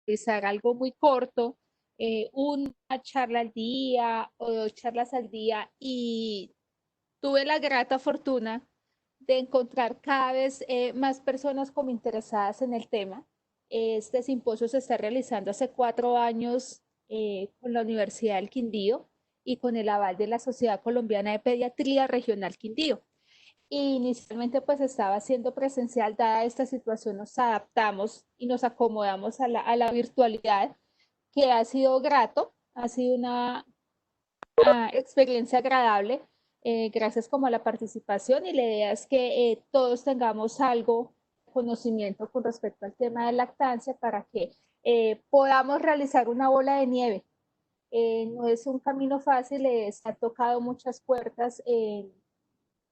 realizar algo muy corto, una charla al día o 2 charlas al día, y tuve la grata fortuna de encontrar cada vez más personas como interesadas en el tema. Este simposio se está realizando hace 4 años con la Universidad del Quindío y con el aval de la Sociedad Colombiana de Pediatría Regional Quindío. Y inicialmente pues estaba siendo presencial. Dada esta situación nos adaptamos y nos acomodamos a la virtualidad, que ha sido grato, ha sido una experiencia agradable, gracias como a la participación, y la idea es que todos tengamos algo, conocimiento con respecto al tema de lactancia, para que podamos realizar una bola de nieve. No es un camino fácil, se han tocado muchas puertas,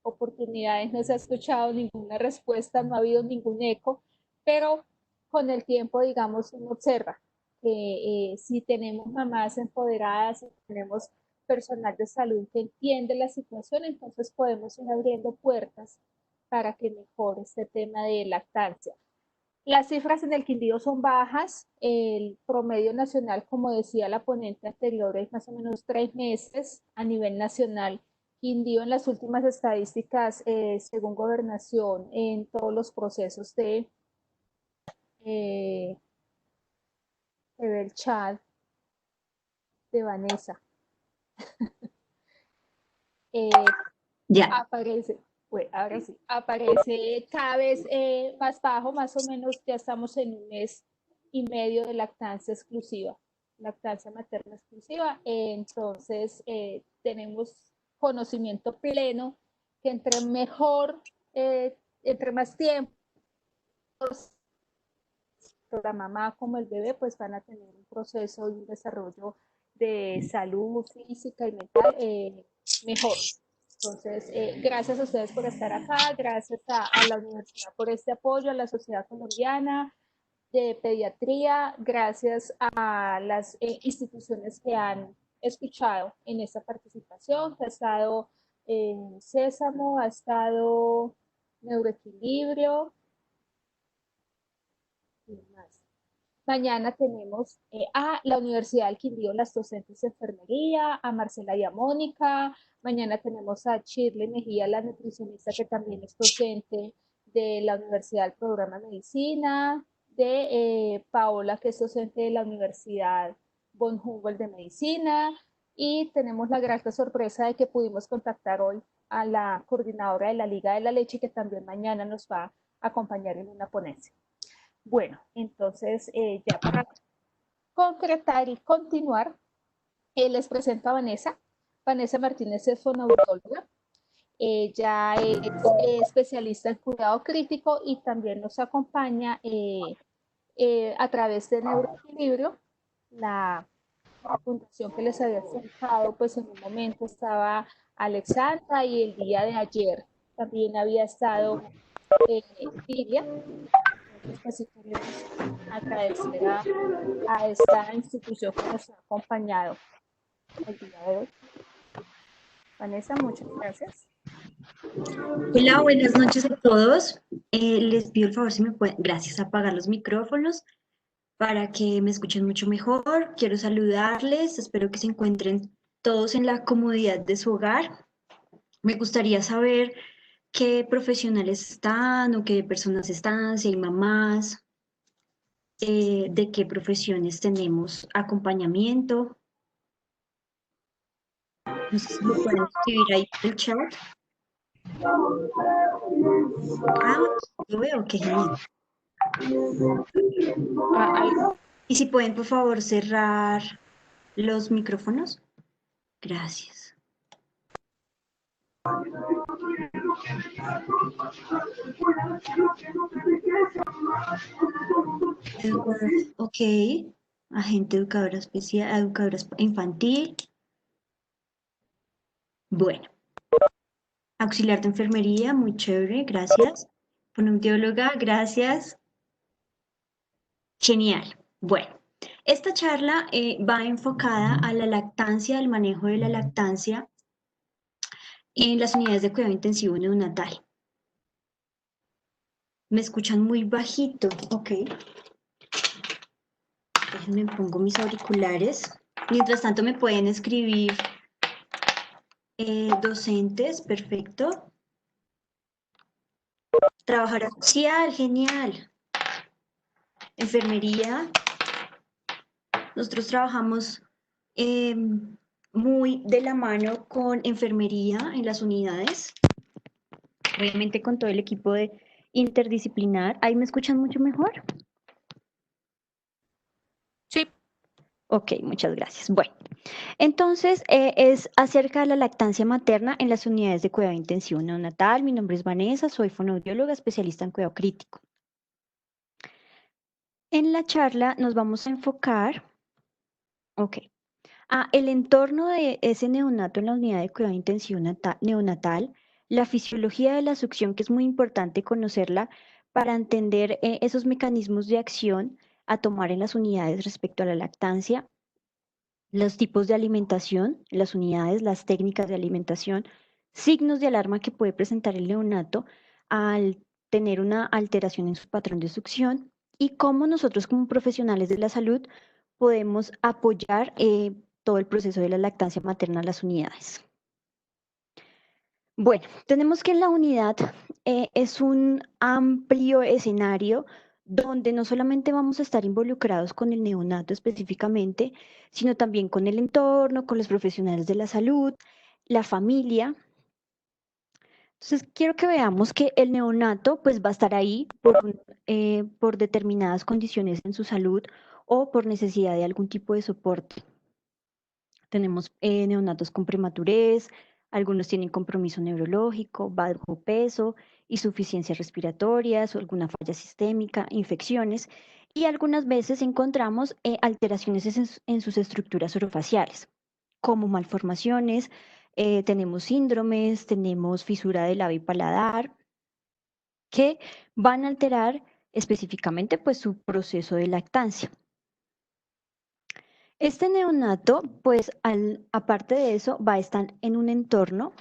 oportunidades, no se ha escuchado ninguna respuesta, no ha habido ningún eco, pero con el tiempo, digamos, uno observa que si tenemos mamás empoderadas, si tenemos personal de salud que entiende la situación, entonces podemos ir abriendo puertas para que mejore este tema de lactancia. Las cifras en el Quindío son bajas. El promedio nacional, como decía la ponente anterior, es más o menos 3 meses a nivel nacional. Quindío, en las últimas estadísticas, según Gobernación, en todos los procesos eh, del chat de Vanessa, Ya. aparece, bueno, ahora sí, aparece cada vez más bajo. Más o menos ya estamos en 1 mes y medio de lactancia exclusiva, lactancia materna exclusiva. Entonces, tenemos conocimiento pleno que entre más tiempo la mamá como el bebé pues van a tener un proceso y un desarrollo de salud física y mental mejor. Entonces, gracias a ustedes por estar acá, gracias a la universidad por este apoyo, a la Sociedad Colombiana de Pediatría, gracias a las instituciones que han escuchado en esta participación, que ha estado Sésamo, ha estado Neuroequilibrio y más. Mañana tenemos a la Universidad del Quindío, las docentes de enfermería, a Marcela y a Mónica. Mañana tenemos a Shirley Mejía, la nutricionista, que también es docente de la Universidad del Programa de Medicina, de Paola, que es docente de la Universidad von Humboldt de Medicina. Y tenemos la grata sorpresa de que pudimos contactar hoy a la coordinadora de la Liga de la Leche, que también mañana nos va a acompañar en una ponencia. Bueno, entonces ya para concretar y continuar, les presento a Vanessa. Vanessa Martínez es fonaudióloga. Ella es especialista en cuidado crítico y también nos acompaña a través de Neuroequilibrio, la fundación que les había explicado. Pues en un momento estaba Alexandra, y el día de ayer también había estado Lidia. Pues sí queremos agradecer a esta institución que nos ha acompañado el día de hoy. Vanessa, muchas gracias. Hola, buenas noches a todos. Les pido el favor si me pueden, gracias, apagar los micrófonos para que me escuchen mucho mejor. Quiero saludarles, espero que se encuentren todos en la comodidad de su hogar. Me gustaría saber qué profesionales están o qué personas están, si hay mamás, de qué profesiones tenemos acompañamiento. No sé si me pueden escribir ahí en el chat. Ah, yo veo que genial. Y si pueden, por favor, cerrar los micrófonos. Gracias. Ok. Agente educadora especial, educadora infantil. Bueno. Auxiliar de enfermería, muy chévere, gracias. Fonoaudióloga, gracias. Genial. Bueno, esta charla va enfocada a la lactancia, al manejo de la lactancia en las unidades de cuidado intensivo neonatal. Me escuchan muy bajito, ok. Déjenme pongo mis auriculares. Mientras tanto me pueden escribir docentes, perfecto. Trabajar social, genial. Enfermería. Nosotros trabajamos muy de la mano con enfermería en las unidades. Obviamente con todo el equipo de interdisciplinar. ¿Ahí me escuchan mucho mejor? Sí. Ok, muchas gracias. Bueno, entonces es acerca de la lactancia materna en las unidades de cuidado intensivo neonatal. Mi nombre es Vanessa, soy fonoaudióloga especialista en cuidado crítico. En la charla nos vamos a enfocar, a el entorno de ese neonato en la unidad de cuidado intensivo neonatal, la fisiología de la succión, que es muy importante conocerla para entender esos mecanismos de acción a tomar en las unidades respecto a la lactancia, los tipos de alimentación, las unidades, las técnicas de alimentación, signos de alarma que puede presentar el neonato al tener una alteración en su patrón de succión y cómo nosotros como profesionales de la salud podemos apoyar todo el proceso de la lactancia materna a las unidades. Bueno, tenemos que en la unidad es un amplio escenario donde no solamente vamos a estar involucrados con el neonato específicamente, sino también con el entorno, con los profesionales de la salud, la familia. Entonces, quiero que veamos que el neonato pues va a estar ahí por determinadas condiciones en su salud o por necesidad de algún tipo de soporte. Tenemos neonatos con prematurez, algunos tienen compromiso neurológico, bajo peso, insuficiencias respiratorias o alguna falla sistémica, infecciones, y algunas veces encontramos alteraciones en sus estructuras orofaciales, como malformaciones, tenemos síndromes, tenemos fisura del labio y paladar, que van a alterar específicamente pues, su proceso de lactancia. Este neonato, pues aparte de eso, va a estar en un entorno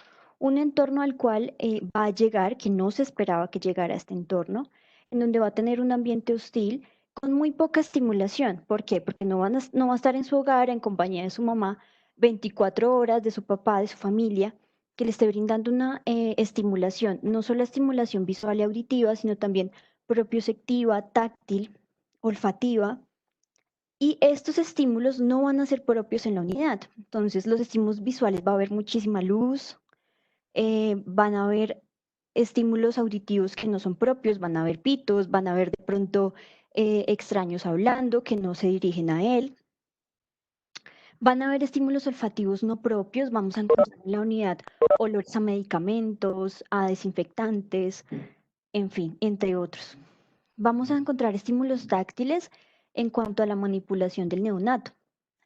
al cual va a llegar, que no se esperaba que llegara a este entorno, en donde va a tener un ambiente hostil con muy poca estimulación. ¿Por qué? Porque no va a estar en su hogar en compañía de su mamá 24 horas, de su papá, de su familia, que le esté brindando una estimulación, no solo estimulación visual y auditiva, sino también propioceptiva, táctil, olfativa. Y estos estímulos no van a ser propios en la unidad. Entonces, los estímulos visuales va a haber muchísima luz, van a haber estímulos auditivos que no son propios, van a haber pitos, van a haber de pronto extraños hablando que no se dirigen a él. Van a haber estímulos olfativos no propios, vamos a encontrar en la unidad olores a medicamentos, a desinfectantes, en fin, entre otros. Vamos a encontrar estímulos táctiles en cuanto a la manipulación del neonato.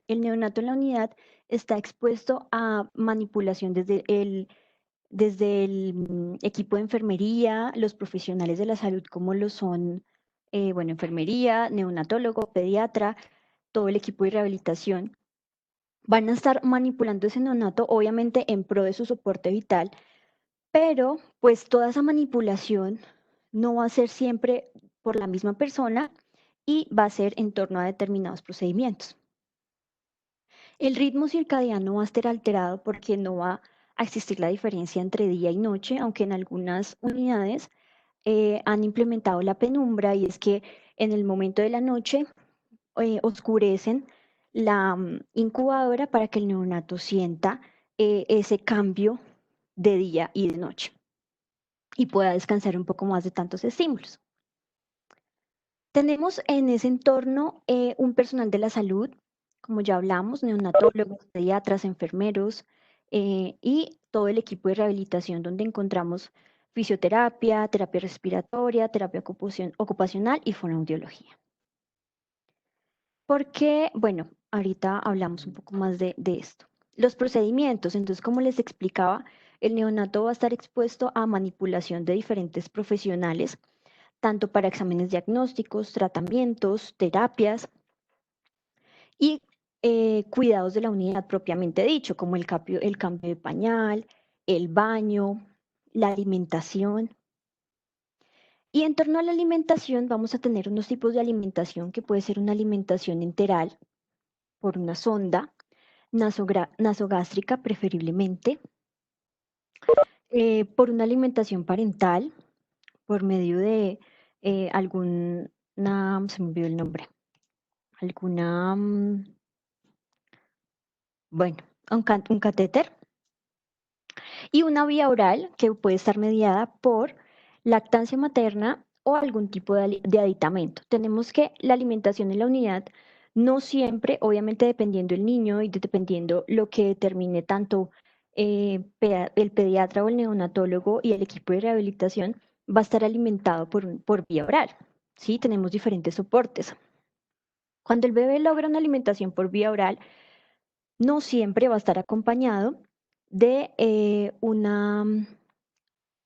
El neonato en la unidad está expuesto a manipulación desde el equipo de enfermería, los profesionales de la salud como lo son, enfermería, neonatólogo, pediatra, todo el equipo de rehabilitación. Van a estar manipulando ese neonato, obviamente en pro de su soporte vital, pero pues toda esa manipulación no va a ser siempre por la misma persona y va a ser en torno a determinados procedimientos. El ritmo circadiano va a estar alterado porque no va a existir la diferencia entre día y noche, aunque en algunas unidades han implementado la penumbra y es que en el momento de la noche oscurecen la incubadora para que el neonato sienta ese cambio de día y de noche y pueda descansar un poco más de tantos estímulos. Tenemos en ese entorno un personal de la salud, como ya hablamos, neonatólogos, pediatras, enfermeros y todo el equipo de rehabilitación donde encontramos fisioterapia, terapia respiratoria, terapia ocupacional y fonoaudiología. Porque, bueno, ahorita hablamos un poco más de esto. Los procedimientos, entonces, como les explicaba, el neonato va a estar expuesto a manipulación de diferentes profesionales tanto para exámenes diagnósticos, tratamientos, terapias y cuidados de la unidad propiamente dicho, como el cambio de pañal, el baño, la alimentación. Y en torno a la alimentación vamos a tener unos tipos de alimentación que puede ser una alimentación enteral por una sonda, nasogástrica preferiblemente, por una alimentación parental, por medio de alguna, se me olvidó el nombre, alguna, bueno, un catéter, y una vía oral que puede estar mediada por lactancia materna o algún tipo de aditamento. Tenemos que la alimentación en la unidad no siempre, obviamente dependiendo del niño y dependiendo lo que determine tanto el pediatra o el neonatólogo y el equipo de rehabilitación, va a estar alimentado por vía oral. ¿Sí? Tenemos diferentes soportes. Cuando el bebé logra una alimentación por vía oral, no siempre va a estar acompañado de una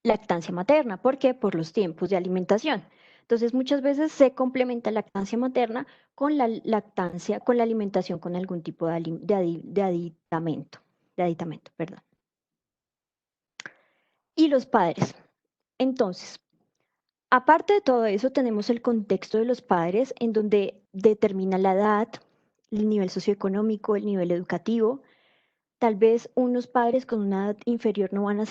lactancia materna. ¿Por qué? Por los tiempos de alimentación. Entonces, muchas veces se complementa lactancia materna con la lactancia, con la alimentación con algún tipo de aditamento, perdón. Y los padres. Entonces, aparte de todo eso, tenemos el contexto de los padres en donde determina la edad, el nivel socioeconómico, el nivel educativo. Tal vez unos padres con una edad inferior no van a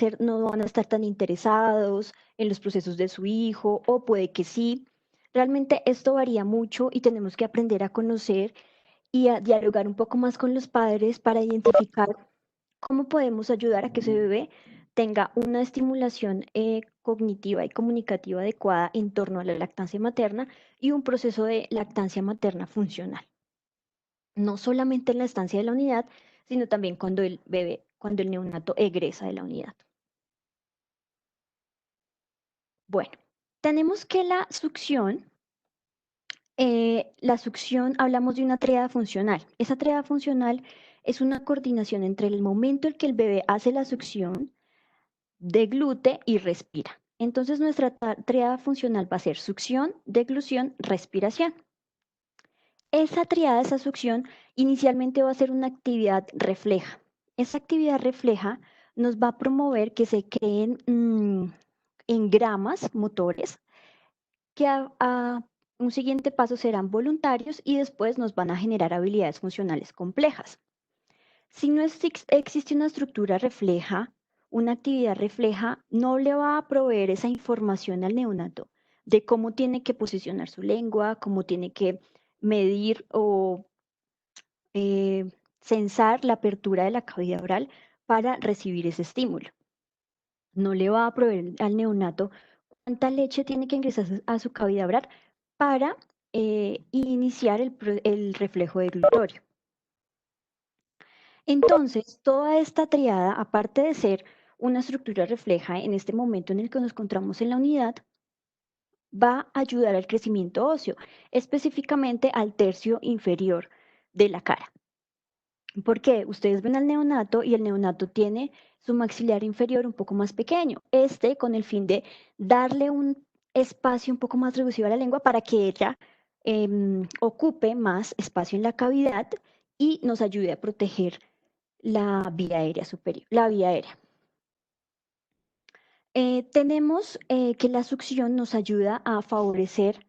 estar tan interesados en los procesos de su hijo, o puede que sí. Realmente esto varía mucho y tenemos que aprender a conocer y a dialogar un poco más con los padres para identificar cómo podemos ayudar a que ese bebé tenga una estimulación cognitiva y comunicativa adecuada en torno a la lactancia materna y un proceso de lactancia materna funcional. No solamente en la estancia de la unidad, sino también cuando el neonato egresa de la unidad. Bueno, tenemos que hablamos de una tríada funcional. Esa tríada funcional es una coordinación entre el momento en que el bebé hace la succión, deglute y respira. Entonces nuestra tríada funcional va a ser succión, deglución, respiración. Esa triada, esa succión, inicialmente va a ser una actividad refleja. Esa actividad refleja nos va a promover que se creen engramas motores que a un siguiente paso serán voluntarios y después nos van a generar habilidades funcionales complejas. Si no existe una estructura refleja, una actividad refleja, no le va a proveer esa información al neonato de cómo tiene que posicionar su lengua, cómo tiene que medir o censar la apertura de la cavidad oral para recibir ese estímulo. No le va a proveer al neonato cuánta leche tiene que ingresar a su cavidad oral para iniciar el reflejo deglutorio. Entonces, toda esta triada, aparte de ser una estructura refleja en este momento en el que nos encontramos en la unidad, va a ayudar al crecimiento óseo, específicamente al tercio inferior de la cara. Porque ustedes ven al neonato y el neonato tiene su maxilar inferior un poco más pequeño, con el fin de darle un espacio un poco más reducido a la lengua para que ella ocupe más espacio en la cavidad y nos ayude a proteger la vía aérea superior, la vía aérea. Tenemos que la succión nos ayuda a favorecer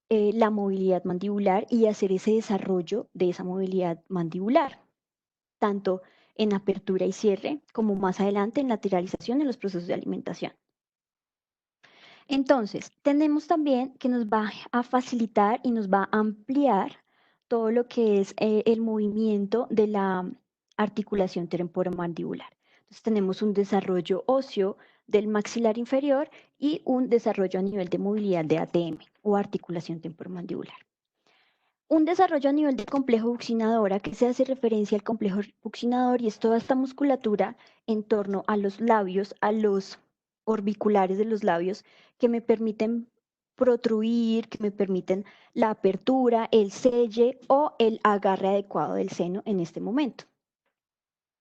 la movilidad mandibular y hacer ese desarrollo de esa movilidad mandibular, tanto en apertura y cierre, como más adelante en lateralización en los procesos de alimentación. Entonces, tenemos también que nos va a facilitar y nos va a ampliar todo lo que es el movimiento de la articulación temporomandibular. Entonces, tenemos un desarrollo óseo del maxilar inferior y un desarrollo a nivel de movilidad de ATM o articulación temporomandibular. Un desarrollo a nivel de complejo buccinador, ¿a qué se hace referencia al complejo buccinador? Y es toda esta musculatura en torno a los labios, a los orbiculares de los labios, que me permiten protruir, que me permiten la apertura, el selle o el agarre adecuado del seno en este momento.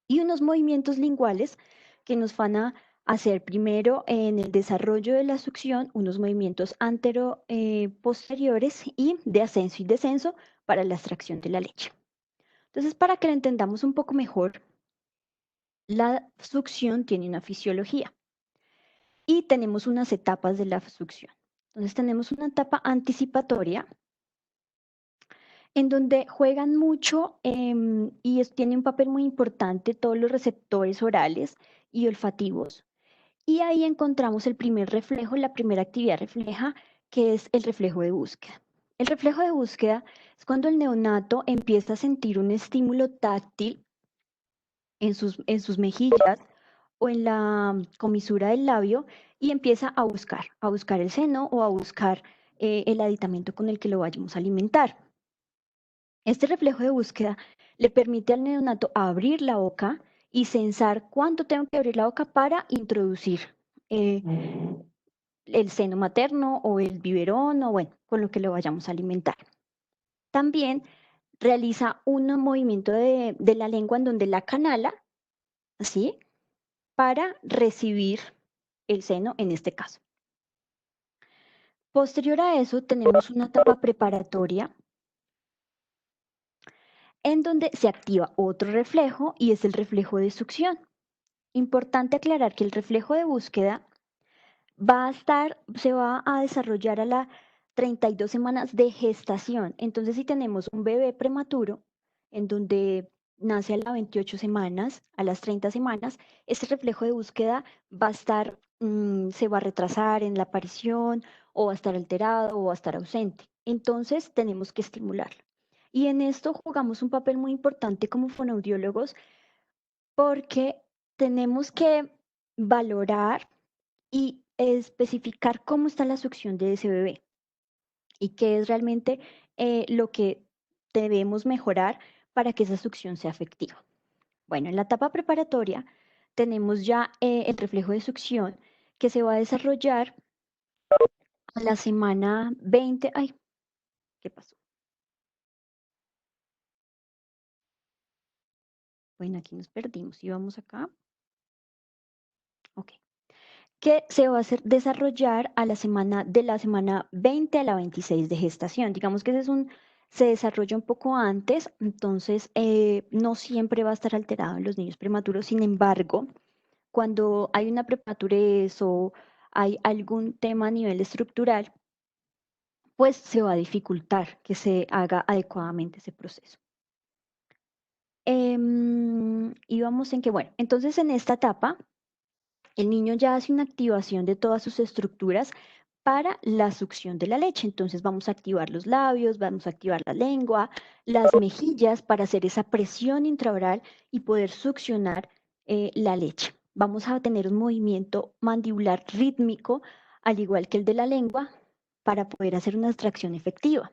Y unos movimientos linguales que nos van a hacer primero en el desarrollo de la succión unos movimientos posteriores y de ascenso y descenso para la extracción de la leche. Entonces, para que lo entendamos un poco mejor, la succión tiene una fisiología y tenemos unas etapas de la succión. Entonces tenemos una etapa anticipatoria en donde juegan mucho y tiene un papel muy importante todos los receptores orales y olfativos. Y ahí encontramos el primer reflejo, la primera actividad refleja, que es el reflejo de búsqueda. El reflejo de búsqueda es cuando el neonato empieza a sentir un estímulo táctil en sus mejillas o en la comisura del labio y empieza a buscar el seno o a buscar el aditamento con el que lo vayamos a alimentar. Este reflejo de búsqueda le permite al neonato abrir la boca y censar cuánto tengo que abrir la boca para introducir eh, el seno materno o el biberón o bueno, con lo que lo vayamos a alimentar. También realiza un movimiento de la lengua en donde la canala, ¿sí? Para recibir el seno en este caso. Posterior a eso tenemos una etapa preparatoria en donde se activa otro reflejo y es el reflejo de succión. Importante aclarar que el reflejo de búsqueda se va a desarrollar a las 32 semanas de gestación. Entonces, si tenemos un bebé prematuro, en donde nace a las 28 semanas, a las 30 semanas, este reflejo de búsqueda va a estar, se va a retrasar en la aparición, o va a estar alterado, o va a estar ausente. Entonces, tenemos que estimularlo. Y en esto jugamos un papel muy importante como fonoaudiólogos, porque tenemos que valorar y especificar cómo está la succión de ese bebé y qué es realmente lo que debemos mejorar para que esa succión sea efectiva. Bueno, en la etapa preparatoria tenemos ya el reflejo de succión que se va a desarrollar a la semana 20. Ay, ¿qué pasó? Bueno, aquí nos perdimos. ¿Y vamos acá? Ok. Que se va a desarrollar a de la semana 20 a la 26 de gestación. Digamos que se desarrolla un poco antes, entonces no siempre va a estar alterado en los niños prematuros. Sin embargo, cuando hay una prematurez o hay algún tema a nivel estructural, pues se va a dificultar que se haga adecuadamente ese proceso. Y vamos en que, bueno, entonces en esta etapa el niño ya hace una activación de todas sus estructuras para la succión de la leche. Entonces vamos a activar los labios, vamos a activar la lengua, las mejillas para hacer esa presión intraoral y poder succionar la leche. Vamos a tener un movimiento mandibular rítmico, al igual que el de la lengua, para poder hacer una extracción efectiva.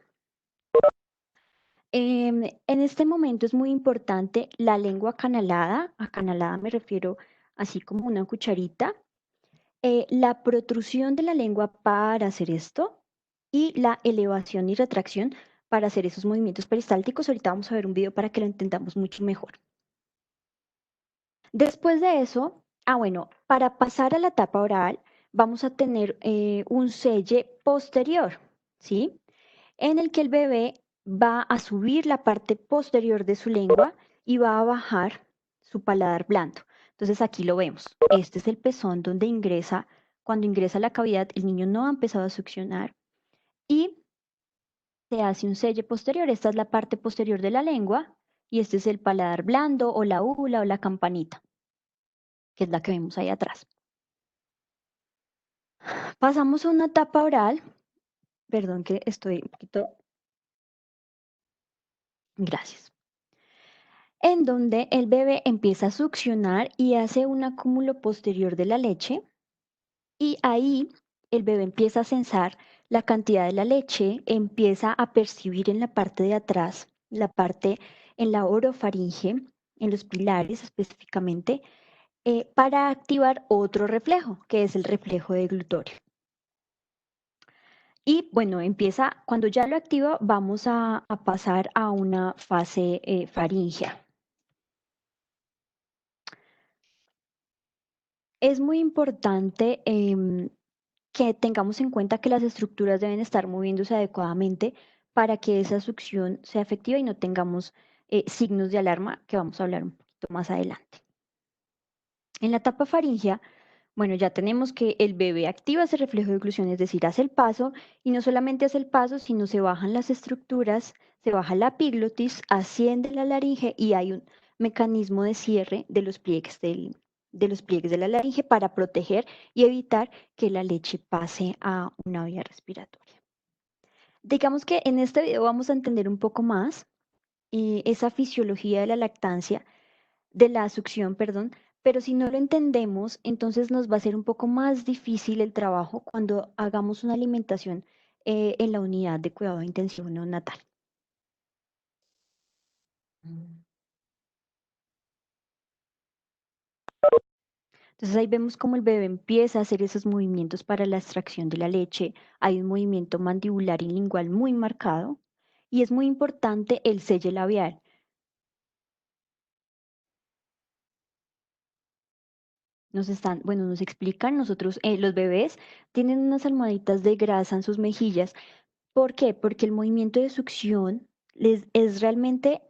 En este momento es muy importante la lengua acanalada me refiero así como una cucharita, la protrusión de la lengua para hacer esto y la elevación y retracción para hacer esos movimientos peristálticos. Ahorita vamos a ver un video para que lo entendamos mucho mejor. Después de eso, bueno, para pasar a la etapa oral, vamos a tener un selle posterior, ¿sí? En el que el bebé va a subir la parte posterior de su lengua y va a bajar su paladar blando. Entonces aquí lo vemos. Este es el pezón donde ingresa, cuando ingresa a la cavidad, el niño no ha empezado a succionar y se hace un selle posterior. Esta es la parte posterior de la lengua y este es el paladar blando o la úvula o la campanita, que es la que vemos ahí atrás. Pasamos a una etapa oral. Perdón que estoy un poquito. Gracias. En donde el bebé empieza a succionar y hace un acúmulo posterior de la leche y ahí el bebé empieza a censar la cantidad de la leche, empieza a percibir en la parte de atrás, la parte en la orofaringe, en los pilares específicamente, para activar otro reflejo, que es el reflejo de glutorio. Y bueno, cuando ya lo activa, vamos a pasar a una fase faríngea. Es muy importante que tengamos en cuenta que las estructuras deben estar moviéndose adecuadamente para que esa succión sea efectiva y no tengamos signos de alarma que vamos a hablar un poquito más adelante. En la etapa faríngea, Bueno, ya tenemos que el bebé activa ese reflejo de oclusión, es decir, hace el paso y no solamente hace el paso, sino se bajan las estructuras, se baja la epiglotis, asciende la laringe y hay un mecanismo de cierre de los pliegues de la laringe para proteger y evitar que la leche pase a una vía respiratoria. Digamos que en este video vamos a entender un poco más esa fisiología de la lactancia, de la succión, perdón, pero si no lo entendemos, entonces nos va a ser un poco más difícil el trabajo cuando hagamos una alimentación en la unidad de cuidado intensivo neonatal. Entonces ahí vemos cómo el bebé empieza a hacer esos movimientos para la extracción de la leche. Hay un movimiento mandibular y lingual muy marcado y es muy importante el selle labial. Nos explican, nosotros, los bebés tienen unas almohaditas de grasa en sus mejillas. ¿Por qué? Porque el movimiento de succión les es realmente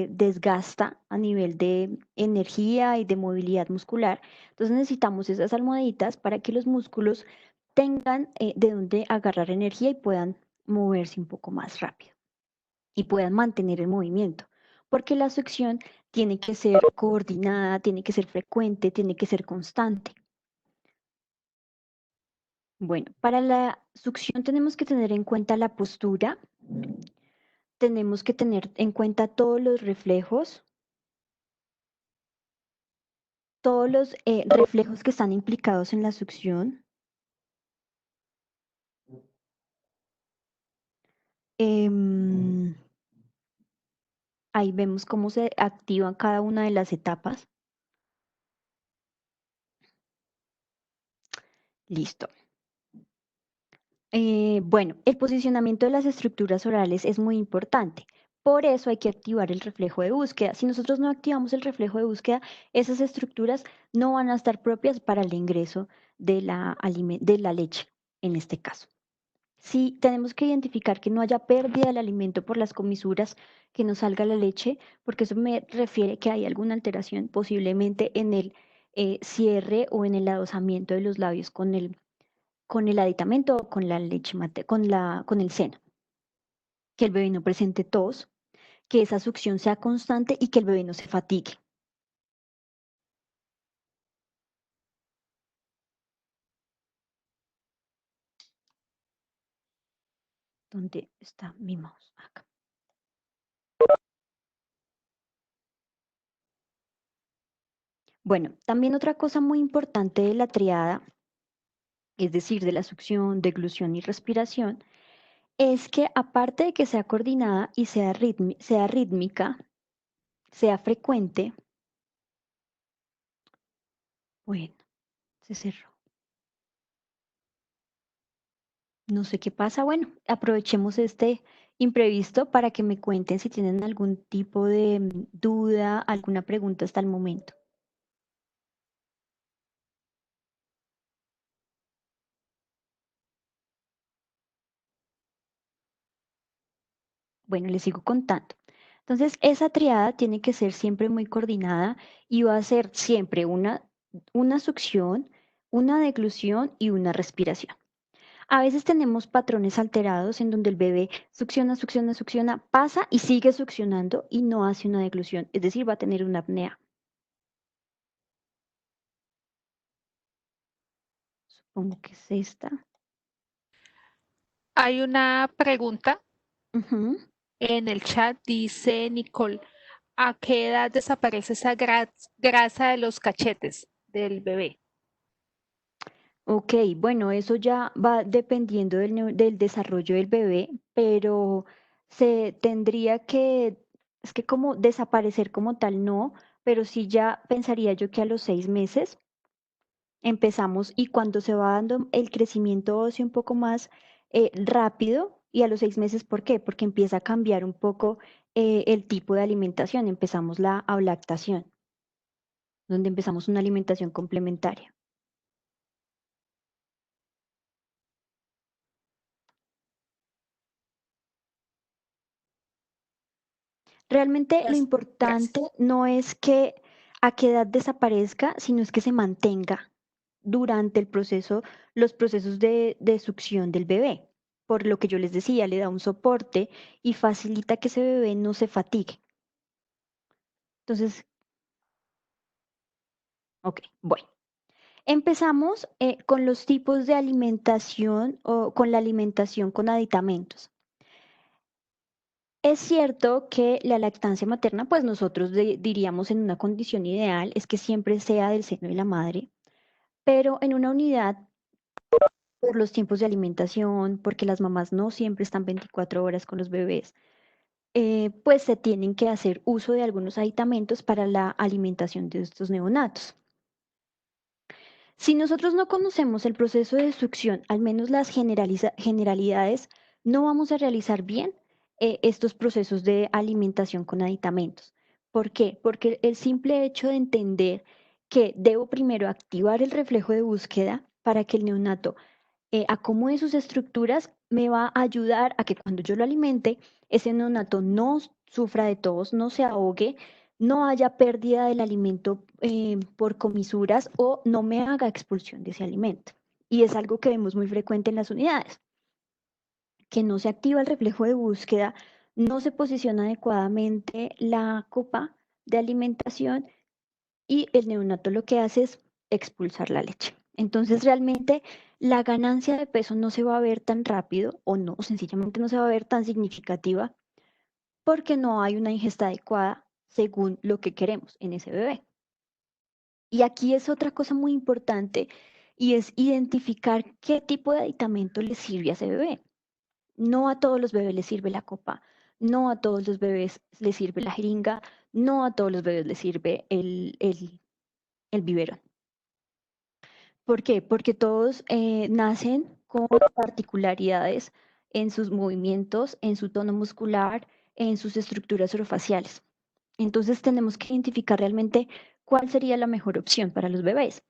desgasta a nivel de energía y de movilidad muscular. Entonces necesitamos esas almohaditas para que los músculos tengan de dónde agarrar energía y puedan moverse un poco más rápido y puedan mantener el movimiento. Porque la succión tiene que ser coordinada, tiene que ser frecuente, tiene que ser constante. Bueno, para la succión tenemos que tener en cuenta la postura, tenemos que tener en cuenta todos los reflejos, todos los reflejos que están implicados en la succión. Em, Ahí vemos cómo se activan cada una de las etapas. Listo. Bueno, el posicionamiento de las estructuras orales es muy importante. Por eso hay que activar el reflejo de búsqueda. Si nosotros no activamos el reflejo de búsqueda, esas estructuras no van a estar propias para el ingreso de de la leche, en este caso. Sí, tenemos que identificar que no haya pérdida del alimento por las comisuras, que no salga la leche, porque eso me refiere que hay alguna alteración posiblemente en el cierre o en el adosamiento de los labios con el aditamento o con la leche con el seno. Que el bebé no presente tos, que esa succión sea constante y que el bebé no se fatigue. ¿Dónde está mi mouse? Acá. Bueno, también otra cosa muy importante de la triada, es decir, de la succión, deglución y respiración, es que aparte de que sea coordinada y sea rítmica, sea frecuente, bueno, se cerró. No sé qué pasa. Bueno, aprovechemos este imprevisto para que me cuenten si tienen algún tipo de duda, alguna pregunta hasta el momento. Bueno, les sigo contando. Entonces, esa triada tiene que ser siempre muy coordinada y va a ser siempre una succión, una deglución y una respiración. A veces tenemos patrones alterados en donde el bebé succiona, succiona, succiona, pasa y sigue succionando y no hace una deglución, es decir, va a tener una apnea. Supongo que es esta. Hay una pregunta Ujú. en el chat, dice Nicole, ¿a qué edad desaparece esa grasa de los cachetes del bebé? Ok, bueno, eso ya va dependiendo del desarrollo del bebé, pero se tendría es que como desaparecer como tal no, pero sí ya pensaría yo que a los 6 meses empezamos y cuando se va dando el crecimiento óseo un poco más rápido y a los 6 meses, ¿por qué? Porque empieza a cambiar un poco el tipo de alimentación, empezamos la ablactación, donde empezamos una alimentación complementaria. Realmente lo importante Gracias. no es que a qué edad desaparezca, sino es que se mantenga durante los procesos de succión del bebé. Por lo que yo les decía, le da un soporte y facilita que ese bebé no se fatigue. Entonces, ok, bueno. Empezamos con los tipos de alimentación o con la alimentación con aditamentos. Es cierto que la lactancia materna, pues nosotros diríamos en una condición ideal, es que siempre sea del seno de la madre, pero en una unidad, por los tiempos de alimentación, porque las mamás no siempre están 24 horas con los bebés, pues se tienen que hacer uso de algunos aditamentos para la alimentación de estos neonatos. Si nosotros no conocemos el proceso de succión, al menos las generalidades, no vamos a realizar bien estos procesos de alimentación con aditamentos. ¿Por qué? Porque el simple hecho de entender que debo primero activar el reflejo de búsqueda para que el neonato acomode sus estructuras me va a ayudar a que cuando yo lo alimente, ese neonato no sufra de tos, no se ahogue, no haya pérdida del alimento por comisuras o no me haga expulsión de ese alimento. Y es algo que vemos muy frecuente en las unidades, que no se activa el reflejo de búsqueda, no se posiciona adecuadamente la copa de alimentación y el neonato lo que hace es expulsar la leche. Entonces realmente la ganancia de peso no se va a ver tan rápido o no, sencillamente no se va a ver tan significativa porque no hay una ingesta adecuada según lo que queremos en ese bebé. Y aquí es otra cosa muy importante y es identificar qué tipo de aditamento le sirve a ese bebé. No a todos los bebés les sirve la copa, no a todos los bebés les sirve la jeringa, no a todos los bebés les sirve el biberón. ¿Por qué? Porque todos nacen con particularidades en sus movimientos, en su tono muscular, en sus estructuras orofaciales. Entonces tenemos que identificar realmente cuál sería la mejor opción para los bebés.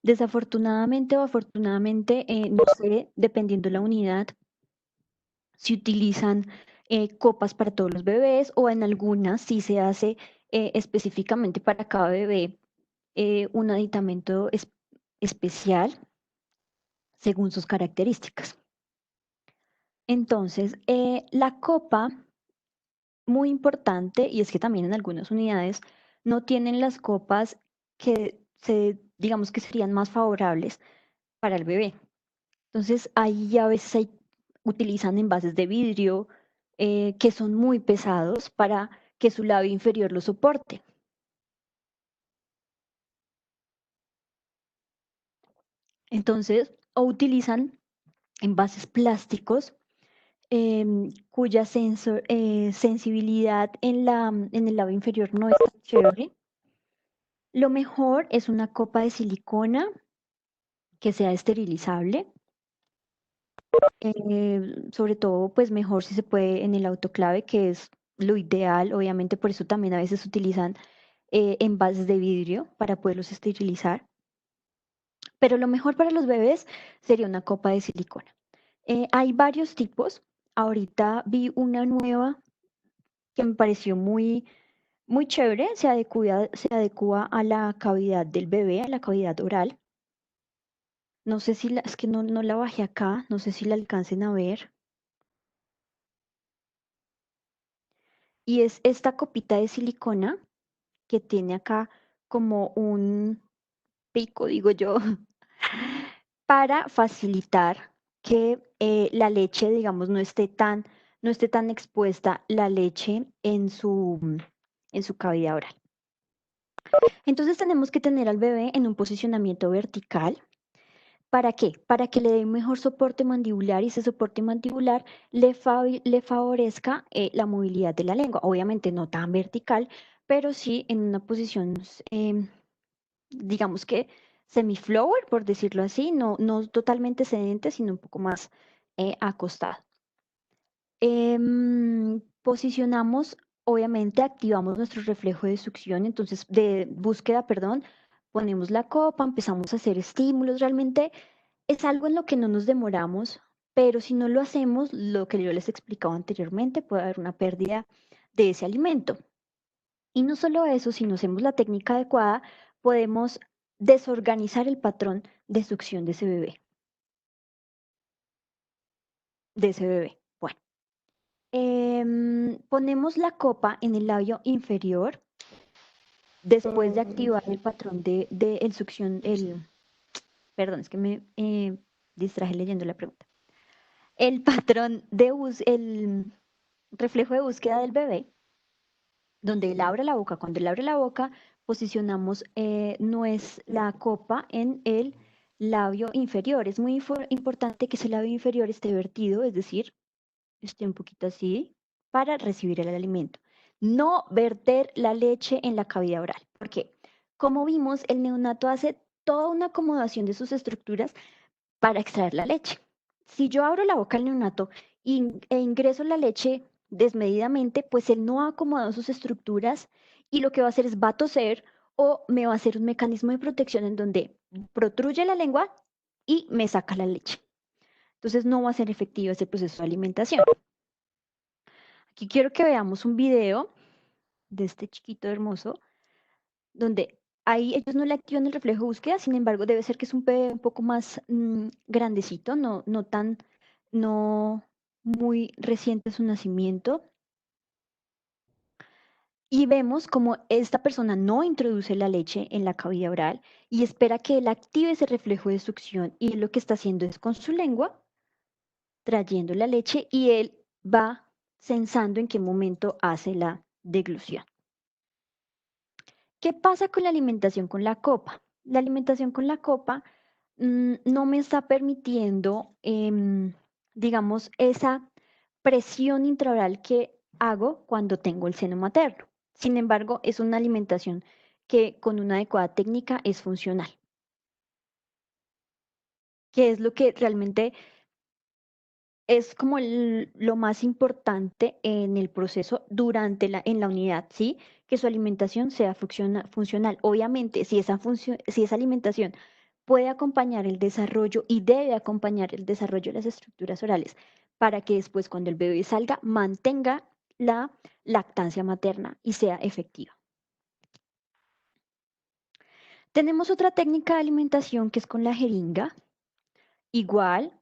Desafortunadamente o afortunadamente, no sé, dependiendo de la unidad, si utilizan copas para todos los bebés o en algunas sí se hace específicamente para cada bebé un aditamento especial según sus características. Entonces, la copa, muy importante, y es que también en algunas unidades no tienen las copas que digamos que serían más favorables para el bebé. Entonces, ahí a veces utilizan envases de vidrio que son muy pesados para que su labio inferior lo soporte. Entonces, o utilizan envases plásticos cuya sensibilidad en el labio inferior no es tan chévere. Lo mejor es una copa de silicona que sea esterilizable. Sobre todo, pues mejor si se puede en el autoclave, que es lo ideal. Obviamente, por eso también a veces utilizan envases de vidrio para poderlos esterilizar. Pero lo mejor para los bebés sería una copa de silicona. Hay varios tipos. Ahorita vi una nueva que me pareció muy chévere, se adecua a la cavidad del bebé, a la cavidad oral. No sé si es que no la bajé acá, no sé si la alcancen a ver. Y es esta copita de silicona que tiene acá como un pico, digo yo, para facilitar que la leche, digamos, no esté tan expuesta la leche en su cavidad oral. Entonces tenemos que tener al bebé en un posicionamiento vertical. ¿Para qué? Para que le dé un mejor soporte mandibular y ese soporte mandibular le favorezca la movilidad de la lengua. Obviamente no tan vertical, pero sí en una posición, digamos que semi-flower, por decirlo así, no totalmente sedente, sino un poco más acostado. Posicionamos, obviamente activamos nuestro reflejo de succión, entonces de búsqueda, perdón, ponemos la copa, empezamos a hacer estímulos, realmente es algo en lo que no nos demoramos, pero si no lo hacemos, lo que yo les explicaba anteriormente, puede haber una pérdida de ese alimento. Y no solo eso, si no hacemos la técnica adecuada, podemos desorganizar el patrón de succión de ese bebé. Bueno, ponemos la copa en el labio inferior después de activar el patrón de succión, perdón, es que me distraje leyendo la pregunta. El patrón el reflejo de búsqueda del bebé, donde él abre la boca. Cuando él abre la boca, posicionamos la copa en el labio inferior. Es muy importante que ese labio inferior esté vertido, es decir, esté un poquito así, para recibir el alimento. No verter la leche en la cavidad oral, porque como vimos, el neonato hace toda una acomodación de sus estructuras para extraer la leche. Si yo abro la boca al neonato e ingreso la leche desmedidamente, pues él no ha acomodado sus estructuras y lo que va a hacer es va a toser o me va a hacer un mecanismo de protección en donde protruye la lengua y me saca la leche. Entonces no va a ser efectivo ese proceso de alimentación. Aquí quiero que veamos un video de este chiquito hermoso, donde ahí ellos no le activan el reflejo de búsqueda, sin embargo, debe ser que es un bebé un poco más grandecito, no muy reciente su nacimiento. Y vemos como esta persona no introduce la leche en la cavidad oral y espera que él active ese reflejo de succión. Y él lo que está haciendo es con su lengua trayendo la leche y él va sensando en qué momento hace la deglución. ¿Qué pasa con la alimentación con la copa? La alimentación con la copa no me está permitiendo, digamos, esa presión intraoral que hago cuando tengo el seno materno. Sin embargo, es una alimentación que con una adecuada técnica es funcional. ¿Qué es lo que realmente es como lo más importante en el proceso en la unidad, ¿sí? Que su alimentación sea funcional. Obviamente, si esa alimentación puede acompañar el desarrollo y debe acompañar el desarrollo de las estructuras orales para que después cuando el bebé salga mantenga la lactancia materna y sea efectiva. Tenemos otra técnica de alimentación que es con la jeringa. Igual,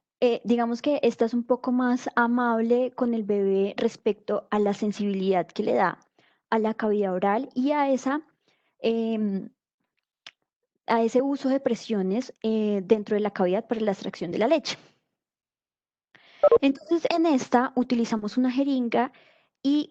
digamos que esta es un poco más amable con el bebé respecto a la sensibilidad que le da a la cavidad oral y em, a ese uso de presiones dentro de la cavidad para la extracción de la leche. Entonces, en esta utilizamos una jeringa y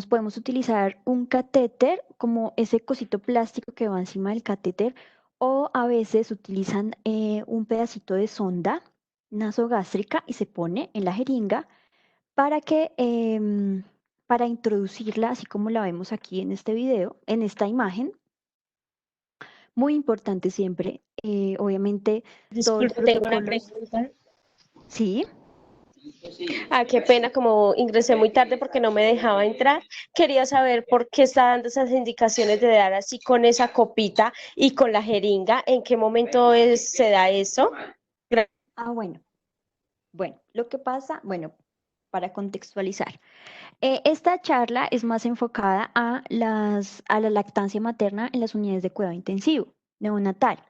podemos utilizar un catéter como ese cosito plástico que va encima del catéter o a veces utilizan un pedacito de sonda nasogástrica y se pone en la jeringa para para introducirla, así como la vemos aquí en este video, en esta imagen. Muy importante siempre, obviamente, todos los Disculpe, tengo una protocolos. pregunta. Sí. Ah, qué pena, como ingresé muy tarde porque no me dejaba entrar. Quería saber por qué está dando esas indicaciones de dar así con esa copita y con la jeringa. ¿En qué momento se da eso? Ah, bueno. Bueno, lo que pasa, bueno, para contextualizar, esta charla es más enfocada a la lactancia materna en las unidades de cuidado intensivo, neonatal.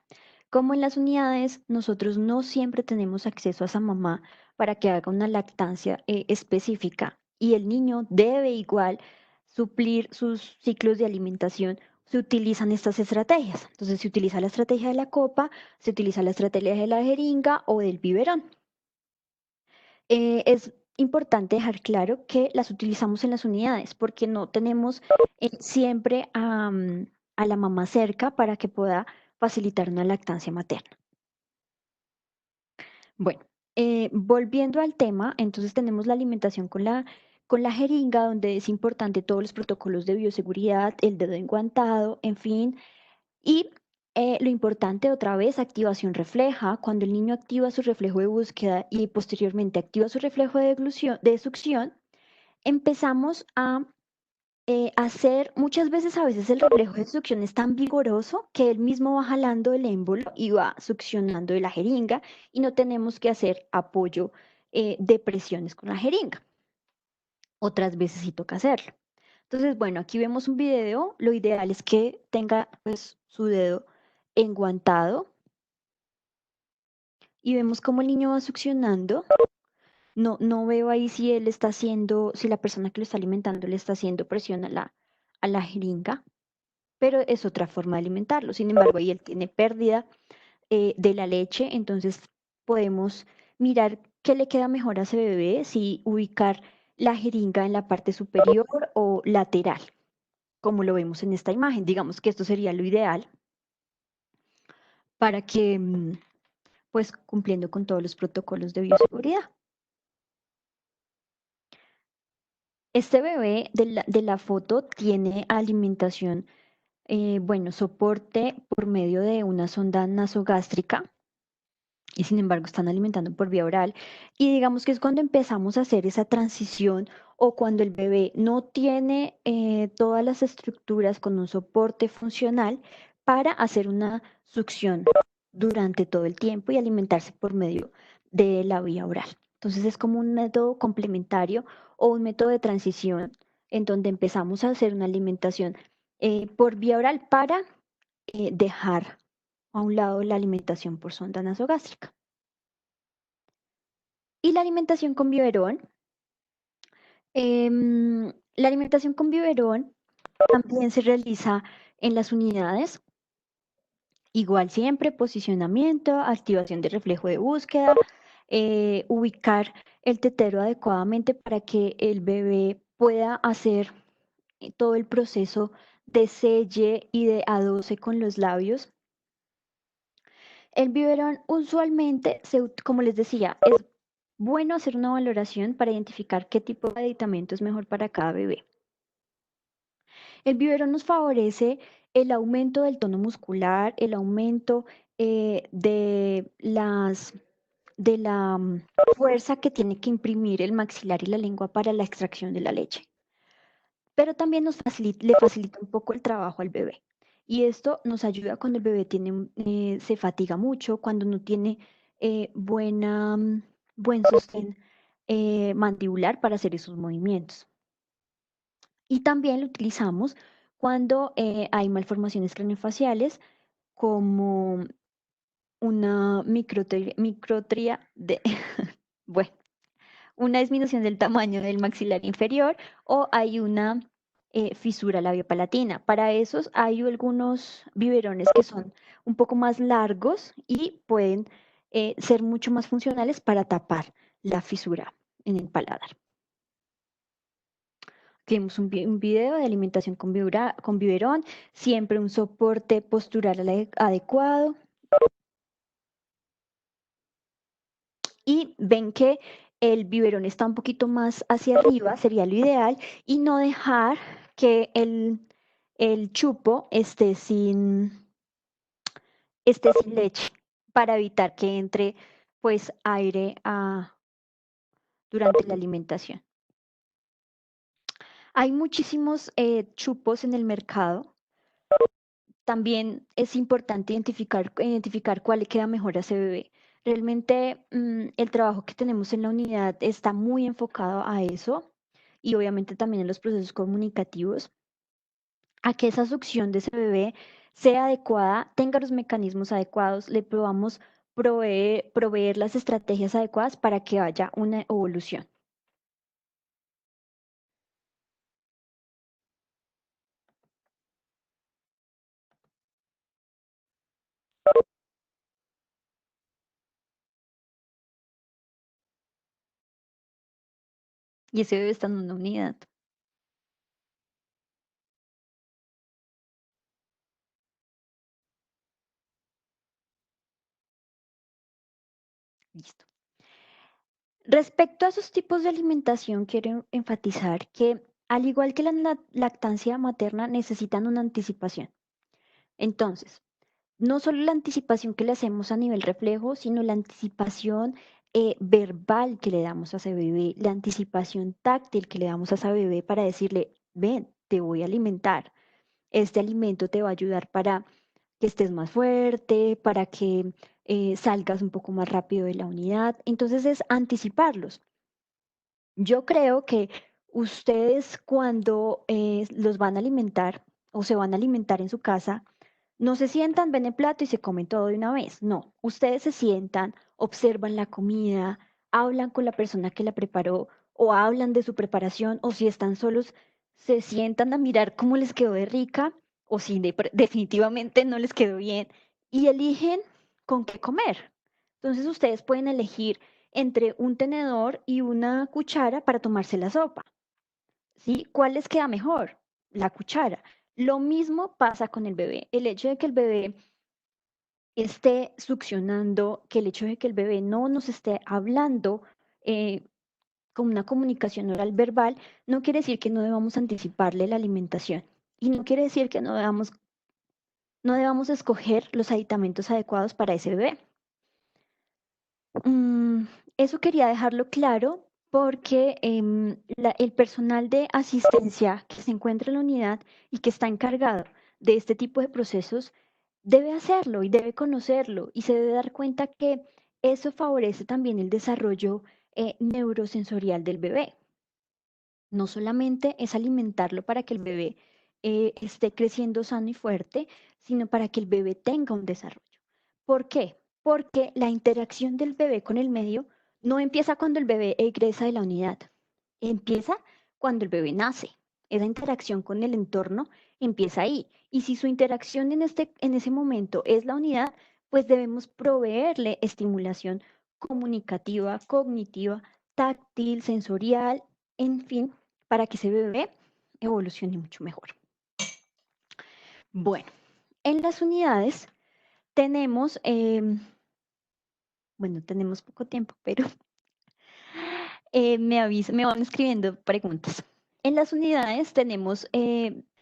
Como en las unidades, nosotros no siempre tenemos acceso a esa mamá para que haga una lactancia específica y el niño debe igual suplir sus ciclos de alimentación. Se utilizan estas estrategias. Entonces, se utiliza la estrategia de la copa, se utiliza la estrategia de la jeringa o del biberón. Es importante dejar claro que las utilizamos en las unidades porque no tenemos siempre a la mamá cerca para que pueda facilitar una lactancia materna. Bueno, volviendo al tema, entonces tenemos la alimentación con la jeringa, donde es importante todos los protocolos de bioseguridad, el dedo enguantado, en fin, y lo importante otra vez, activación refleja. Cuando el niño activa su reflejo de búsqueda y posteriormente activa su reflejo de succión, empezamos a hacer, a veces el reflejo de succión es tan vigoroso que él mismo va jalando el émbolo y va succionando de la jeringa y no tenemos que hacer apoyo de presiones con la jeringa. Otras veces sí toca hacerlo. Entonces, bueno, aquí vemos un video. Lo ideal es que tenga pues su dedo enguantado y vemos cómo el niño va succionando. No veo ahí si él está haciendo, si la persona que lo está alimentando le está haciendo presión a la jeringa, pero es otra forma de alimentarlo. Sin embargo, ahí él tiene pérdida de la leche, entonces podemos mirar qué le queda mejor a ese bebé, si ubicar la jeringa en la parte superior o lateral, como lo vemos en esta imagen. Digamos que esto sería lo ideal para que, pues, cumpliendo con todos los protocolos de bioseguridad. Este bebé de la foto tiene alimentación, bueno, soporte por medio de una sonda nasogástrica y sin embargo están alimentando por vía oral. Y digamos que es cuando empezamos a hacer esa transición o cuando el bebé no tiene todas las estructuras con un soporte funcional para hacer una succión durante todo el tiempo y alimentarse por medio de la vía oral. Entonces es como un método complementario o un método de transición en donde empezamos a hacer una alimentación por vía oral para dejar a un lado la alimentación por sonda nasogástrica. Y la alimentación con biberón. La alimentación con biberón también se realiza en las unidades. Igual siempre, posicionamiento, activación de reflejo de búsqueda, ubicar el tetero adecuadamente para que el bebé pueda hacer todo el proceso de selle y de adoce con los labios. El biberón usualmente, como les decía, es bueno hacer una valoración para identificar qué tipo de aditamento es mejor para cada bebé. El biberón nos favorece el aumento del tono muscular, el aumento de la fuerza que tiene que imprimir el maxilar y la lengua para la extracción de la leche. Pero también le facilita un poco el trabajo al bebé. Y esto nos ayuda cuando el bebé se fatiga mucho, cuando no tiene buen sostén mandibular para hacer esos movimientos. Y también lo utilizamos cuando hay malformaciones craneofaciales como una microtria de, bueno, una disminución del tamaño del maxilar inferior o hay una fisura labiopalatina. Para esos hay algunos biberones que son un poco más largos y pueden ser mucho más funcionales para tapar la fisura en el paladar. Tenemos un video de alimentación con biberón, siempre un soporte postural adecuado. Y ven que el biberón está un poquito más hacia arriba, sería lo ideal, y no dejar que el chupo esté sin leche para evitar que entre pues aire durante la alimentación. Hay muchísimos chupos en el mercado. También es importante identificar cuál le queda mejor a ese bebé. Realmente el trabajo que tenemos en la unidad está muy enfocado a eso y obviamente también en los procesos comunicativos, a que esa succión de ese bebé sea adecuada, tenga los mecanismos adecuados, le podamos proveer las estrategias adecuadas para que haya una evolución. Y ese bebé está en una unidad. Listo. Respecto a esos tipos de alimentación, quiero enfatizar que al igual que la lactancia materna necesitan una anticipación. Entonces, no solo la anticipación que le hacemos a nivel reflejo, sino la anticipación verbal que le damos a ese bebé, la anticipación táctil que le damos a ese bebé para decirle, ven, te voy a alimentar. Este alimento te va a ayudar para que estés más fuerte, para que salgas un poco más rápido de la unidad. Entonces es anticiparlos. Yo creo que ustedes cuando los van a alimentar o se van a alimentar en su casa, No se sientan, ven el plato y se comen todo de una vez. No, ustedes se sientan, observan la comida, hablan con la persona que la preparó o hablan de su preparación o si están solos, se sientan a mirar cómo les quedó de rica o si definitivamente no les quedó bien y eligen con qué comer. Entonces ustedes pueden elegir entre un tenedor y una cuchara para tomarse la sopa. ¿Sí? ¿Cuál les queda mejor? La cuchara. Lo mismo pasa con el bebé. El hecho de que el bebé esté succionando, que el hecho de que el bebé no nos esté hablando con una comunicación oral verbal, no quiere decir que no debamos anticiparle la alimentación. Y no quiere decir que no debamos escoger los aditamentos adecuados para ese bebé. Eso quería dejarlo claro porque el personal de asistencia que se encuentra en la unidad y que está encargado de este tipo de procesos debe hacerlo y debe conocerlo y se debe dar cuenta que eso favorece también el desarrollo neurosensorial del bebé. No solamente es alimentarlo para que el bebé esté creciendo sano y fuerte, sino para que el bebé tenga un desarrollo. ¿Por qué? Porque la interacción del bebé con el medio no empieza cuando el bebé egresa de la unidad, empieza cuando el bebé nace. Esa interacción con el entorno empieza ahí. Y si su interacción en ese momento es la unidad, pues debemos proveerle estimulación comunicativa, cognitiva, táctil, sensorial, en fin, para que ese bebé evolucione mucho mejor. Bueno, en las unidades tenemos, tenemos poco tiempo, pero me van escribiendo preguntas. En las unidades tenemos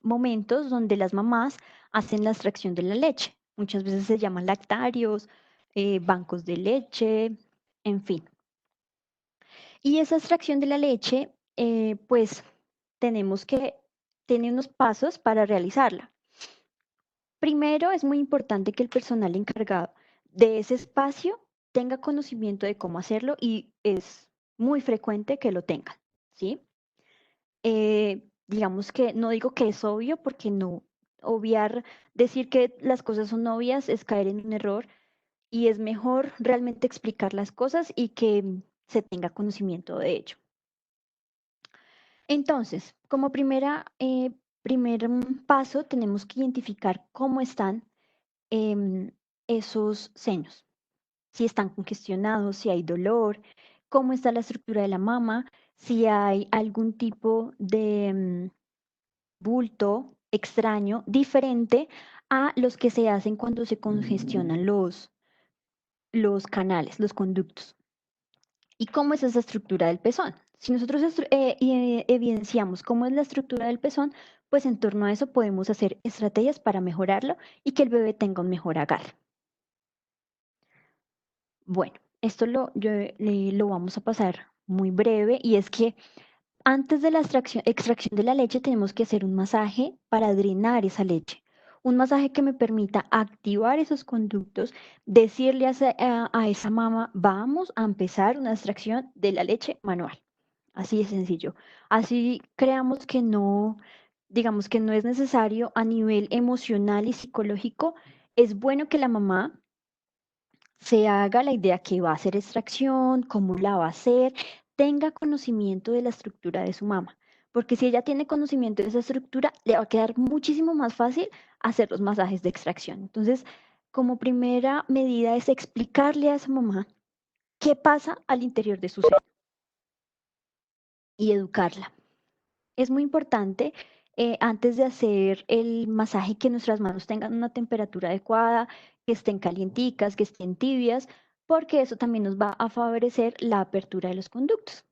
momentos donde las mamás hacen la extracción de la leche. Muchas veces se llaman lactarios, bancos de leche, en fin. Y esa extracción de la leche, pues tenemos que tener unos pasos para realizarla. Primero, es muy importante que el personal encargado de ese espacio tenga conocimiento de cómo hacerlo y es muy frecuente que lo tengan, ¿sí? Digamos que no digo que es obvio porque no obviar, decir que las cosas son obvias es caer en un error y es mejor realmente explicar las cosas y que se tenga conocimiento de ello. Entonces, como primer paso, tenemos que identificar cómo están esos senos, si están congestionados, si hay dolor, cómo está la estructura de la mama, si hay algún tipo de bulto extraño, diferente a los que se hacen cuando se congestionan los canales, los conductos. ¿Y cómo es esa estructura del pezón? Si nosotros evidenciamos cómo es la estructura del pezón, pues en torno a eso podemos hacer estrategias para mejorarlo y que el bebé tenga un mejor agarre. Bueno, esto lo vamos a pasar muy breve y es que antes de la extracción de la leche tenemos que hacer un masaje para drenar esa leche. Un masaje que me permita activar esos conductos, decirle a esa mama, vamos a empezar una extracción de la leche manual. Así de sencillo. Así creamos que no, digamos que no es necesario a nivel emocional y psicológico. Es bueno que la mamá se haga la idea que va a hacer extracción, cómo la va a hacer, tenga conocimiento de la estructura de su mama. Porque si ella tiene conocimiento de esa estructura, le va a quedar muchísimo más fácil hacer los masajes de extracción. Entonces, como primera medida es explicarle a esa mamá qué pasa al interior de su seno y educarla. Es muy importante antes de hacer el masaje que nuestras manos tengan una temperatura adecuada, que estén calienticas, que estén tibias, porque eso también nos va a favorecer la apertura de los conductos.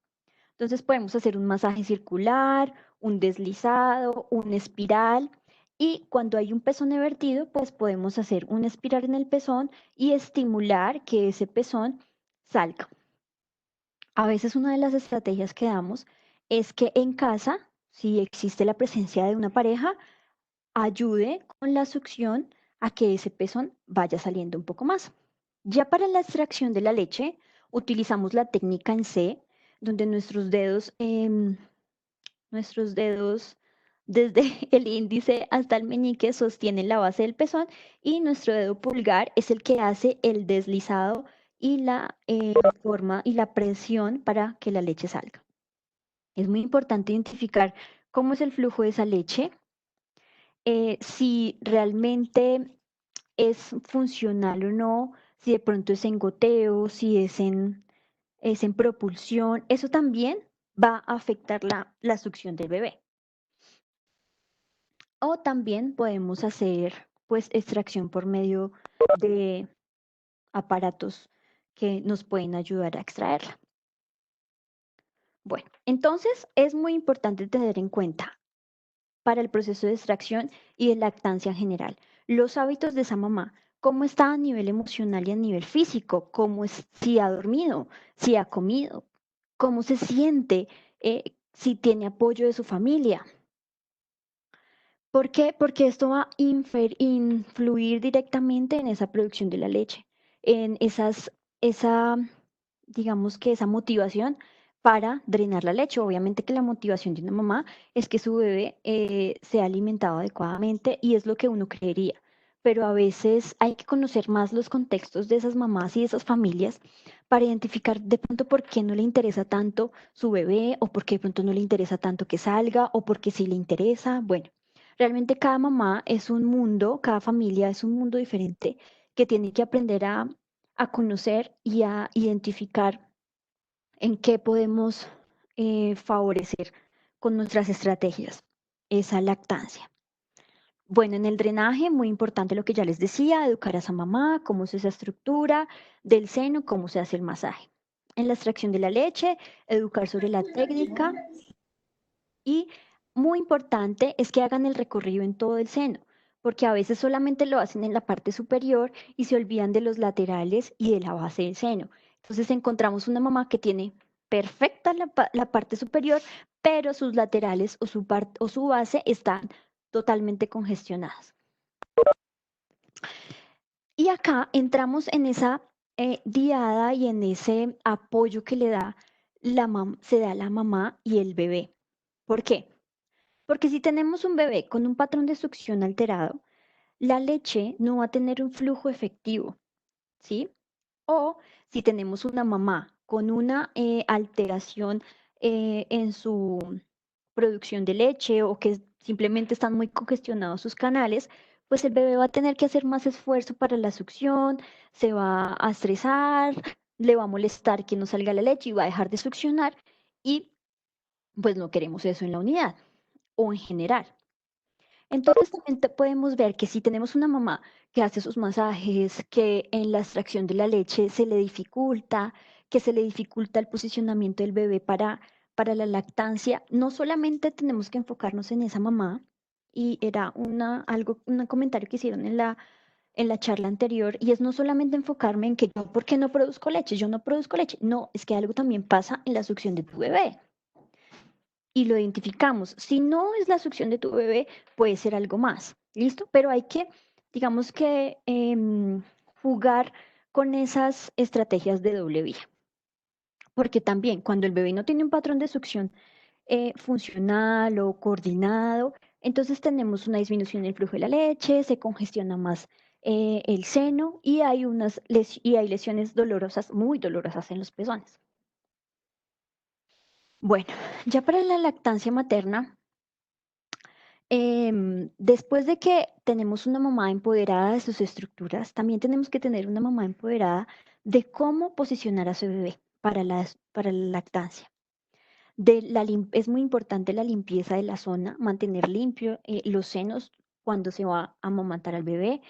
Entonces podemos hacer un masaje circular, un deslizado, un espiral y cuando hay un pezón vertido, pues podemos hacer un espiral en el pezón y estimular que ese pezón salga. A veces una de las estrategias que damos es que en casa, si existe la presencia de una pareja, ayude con la succión a que ese pezón vaya saliendo un poco más. Ya para la extracción de la leche, utilizamos la técnica en C, donde nuestros dedos desde el índice hasta el meñique sostienen la base del pezón y nuestro dedo pulgar es el que hace el deslizado y la forma y la presión para que la leche salga. Es muy importante identificar cómo es el flujo de esa leche, si realmente es funcional o no, si de pronto es en goteo, si es en propulsión, eso también va a afectar la succión del bebé. O también podemos hacer pues extracción por medio de aparatos que nos pueden ayudar a extraerla. Bueno, entonces es muy importante tener en cuenta para el proceso de extracción y de lactancia en general los hábitos de esa mamá, cómo está a nivel emocional y a nivel físico, si ha dormido, si ha comido, cómo se siente, si tiene apoyo de su familia. ¿Por qué? Porque esto va a influir directamente en esa producción de la leche, en digamos que esa motivación para drenar la leche. Obviamente que la motivación de una mamá es que su bebé sea alimentado adecuadamente y es lo que uno creería. Pero a veces hay que conocer más los contextos de esas mamás y de esas familias para identificar de pronto por qué no le interesa tanto su bebé o por qué de pronto no le interesa tanto que salga o por qué sí le interesa. Bueno. Realmente cada mamá es un mundo, cada familia es un mundo diferente que tiene que aprender a conocer y a identificar en qué podemos favorecer con nuestras estrategias esa lactancia. Bueno, en el drenaje, muy importante lo que ya les decía, educar a esa mamá, cómo es esa estructura del seno, cómo se hace el masaje. En la extracción de la leche, educar sobre la técnica y muy importante es que hagan el recorrido en todo el seno, porque a veces solamente lo hacen en la parte superior y se olvidan de los laterales y de la base del seno. Entonces encontramos una mamá que tiene perfecta la parte superior, pero sus laterales o su base están totalmente congestionadas. Y acá entramos en esa diada y en ese apoyo que se da la mamá y el bebé. ¿Por qué? Porque si tenemos un bebé con un patrón de succión alterado, la leche no va a tener un flujo efectivo, ¿sí? O si tenemos una mamá con una alteración en su producción de leche o que simplemente están muy congestionados sus canales, pues el bebé va a tener que hacer más esfuerzo para la succión, se va a estresar, le va a molestar que no salga la leche y va a dejar de succionar y pues no queremos eso en la unidad o en general. Entonces también podemos ver que si tenemos una mamá que hace sus masajes, que en la extracción de la leche se le dificulta, que se le dificulta el posicionamiento del bebé para la lactancia, no solamente tenemos que enfocarnos en esa mamá, y era un comentario que hicieron en la charla anterior, y es no solamente enfocarme en que yo, ¿por qué no produzco leche? Yo no produzco leche. No, es que algo también pasa en la succión de tu bebé y lo identificamos. Si no es la succión de tu bebé, puede ser algo más, ¿listo? Pero hay que, digamos que, jugar con esas estrategias de doble vía. Porque también cuando el bebé no tiene un patrón de succión funcional o coordinado, entonces tenemos una disminución en el flujo de la leche, se congestiona más el seno y hay lesiones dolorosas, muy dolorosas en los pezones. Bueno, ya para la lactancia materna, después de que tenemos una mamá empoderada de sus estructuras, también tenemos que tener una mamá empoderada de cómo posicionar a su bebé para la lactancia. Es muy importante la limpieza de la zona, mantener limpio los senos cuando se va a amamantar al bebé,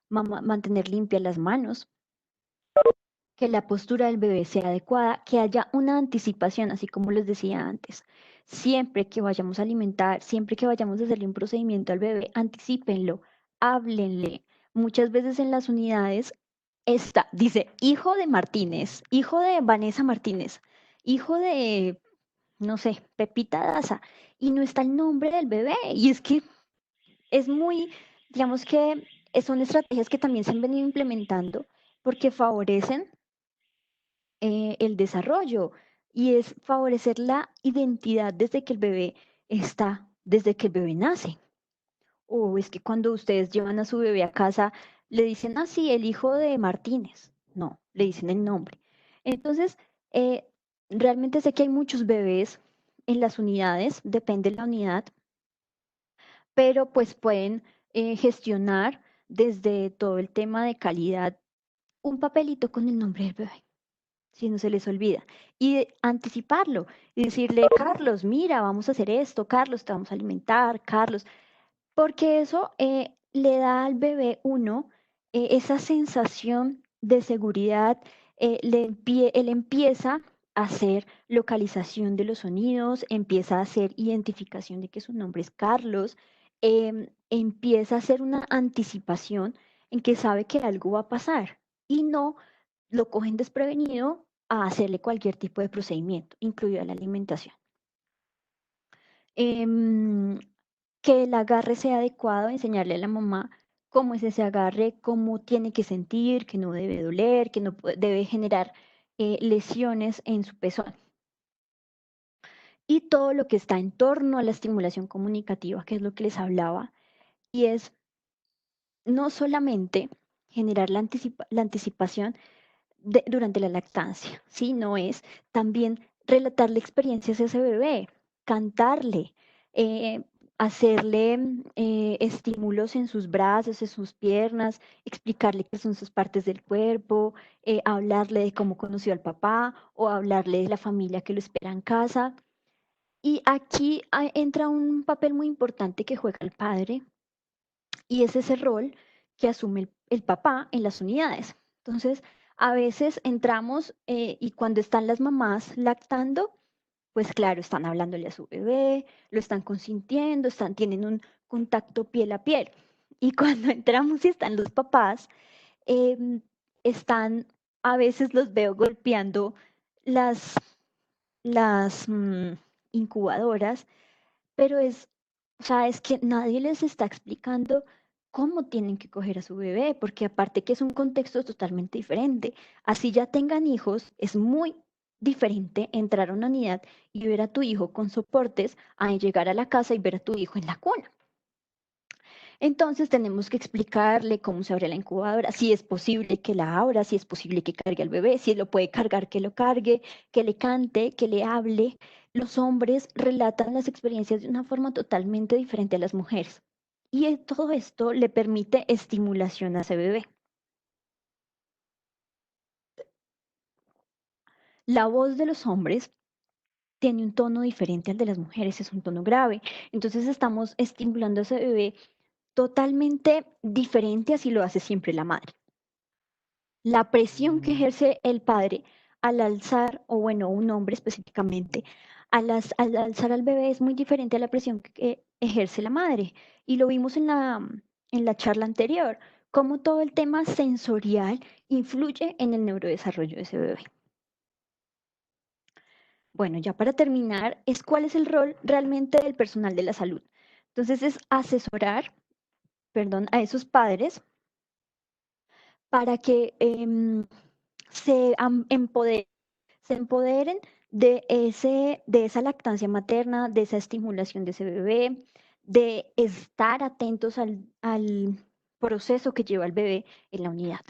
mantener limpias las manos, que la postura del bebé sea adecuada, que haya una anticipación, así como les decía antes. Siempre que vayamos a alimentar, siempre que vayamos a hacerle un procedimiento al bebé, anticípenlo, háblenle. Muchas veces en las unidades dice hijo de Martínez, hijo de Vanessa Martínez, hijo de, no sé, Pepita Daza, y no está el nombre del bebé. Y es que es muy, digamos que son estrategias que también se han venido implementando porque favorecen el desarrollo y es favorecer la identidad desde que el bebé está desde que el bebé nace. O es que cuando ustedes llevan a su bebé a casa, le dicen, ah, sí, el hijo de Martínez. No, le dicen el nombre. Entonces, eh, realmente sé que hay muchos bebés en las unidades, depende de la unidad, pero pues pueden gestionar desde todo el tema de calidad un papelito con el nombre del bebé, si no se les olvida, y anticiparlo y decirle, Carlos, mira, vamos a hacer esto, Carlos, te vamos a alimentar, Carlos, porque eso le da al bebé uno esa sensación de seguridad, él empieza a hacer localización de los sonidos, empieza a hacer identificación de que su nombre es Carlos, empieza a hacer una anticipación en que sabe que algo va a pasar y no lo cogen desprevenido a hacerle cualquier tipo de procedimiento, incluida la alimentación. Em, que el agarre sea adecuado, enseñarle a la mamá cómo es ese agarre, cómo tiene que sentir, que no debe doler, que no debe generar lesiones en su pezón. Y todo lo que está en torno a la estimulación comunicativa, que es lo que les hablaba, y es no solamente generar la anticipación durante la lactancia, ¿sí? No es también relatarle experiencias a ese bebé, cantarle, eh, hacerle estímulos en sus brazos, en sus piernas, explicarle qué son sus partes del cuerpo, hablarle de cómo conoció al papá o hablarle de la familia que lo espera en casa. Y aquí entra un papel muy importante que juega el padre y es ese rol que asume el papá en las unidades. Entonces, a veces entramos y cuando están las mamás lactando, pues claro, están hablándole a su bebé, lo están consintiendo, tienen un contacto piel a piel. Y cuando entramos y están los papás, em, están, a veces los veo golpeando las, las incubadoras, pero o sea, es que nadie les está explicando cómo tienen que coger a su bebé, porque aparte que es un contexto totalmente diferente. Así ya tengan hijos, es muy diferente entrar a una unidad y ver a tu hijo con soportes a llegar a la casa y ver a tu hijo en la cuna. Entonces tenemos que explicarle cómo se abre la incubadora, si es posible que la abra, si es posible que cargue al bebé, si lo puede cargar, que lo cargue, que le cante, que le hable. Los hombres relatan las experiencias de una forma totalmente diferente a las mujeres. Y todo esto le permite estimulación a ese bebé. La voz de los hombres tiene un tono diferente al de las mujeres, es un tono grave. Entonces estamos estimulando a ese bebé totalmente diferente así lo hace siempre la madre. La presión que ejerce el padre al alzar, o bueno, un hombre específicamente, al alzar al bebé es muy diferente a la presión que ejerce la madre. Y lo vimos en la charla anterior, cómo todo el tema sensorial influye en el neurodesarrollo de ese bebé. Bueno, ya para terminar, es cuál es el rol realmente del personal de la salud. Entonces es asesorar, perdón, a esos padres para que se empoderen de esa lactancia materna, de esa estimulación de ese bebé, de estar atentos al proceso que lleva el bebé en la unidad.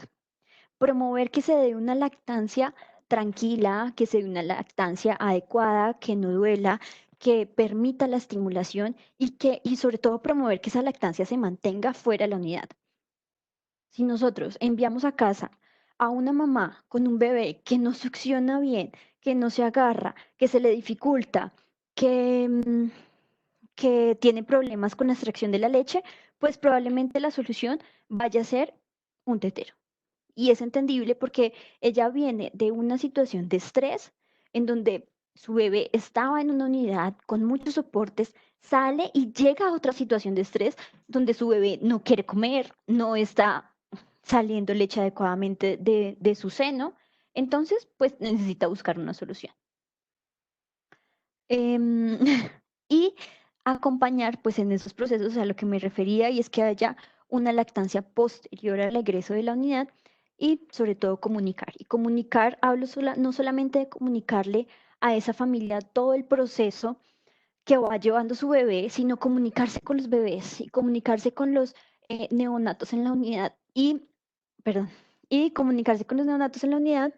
Promover que se dé una lactancia tranquila, que se dé una lactancia adecuada, que no duela, que permita la estimulación y sobre todo promover que esa lactancia se mantenga fuera de la unidad. Si nosotros enviamos a casa a una mamá con un bebé que no succiona bien, que no se agarra, que se le dificulta, que tiene problemas con la extracción de la leche, pues probablemente la solución vaya a ser un tetero. Y es entendible porque ella viene de una situación de estrés en donde su bebé estaba en una unidad con muchos soportes, sale y llega a otra situación de estrés donde su bebé no quiere comer, no está saliendo leche adecuadamente de su seno. Entonces, pues necesita buscar una solución. Em, y acompañar pues en esos procesos a lo que me refería y es que haya una lactancia posterior al egreso de la unidad y sobre todo comunicar. Y comunicar, hablo no solamente de comunicarle a esa familia todo el proceso que va llevando su bebé, sino comunicarse con los bebés y comunicarse con los neonatos en la unidad y comunicarse con los neonatos en la unidad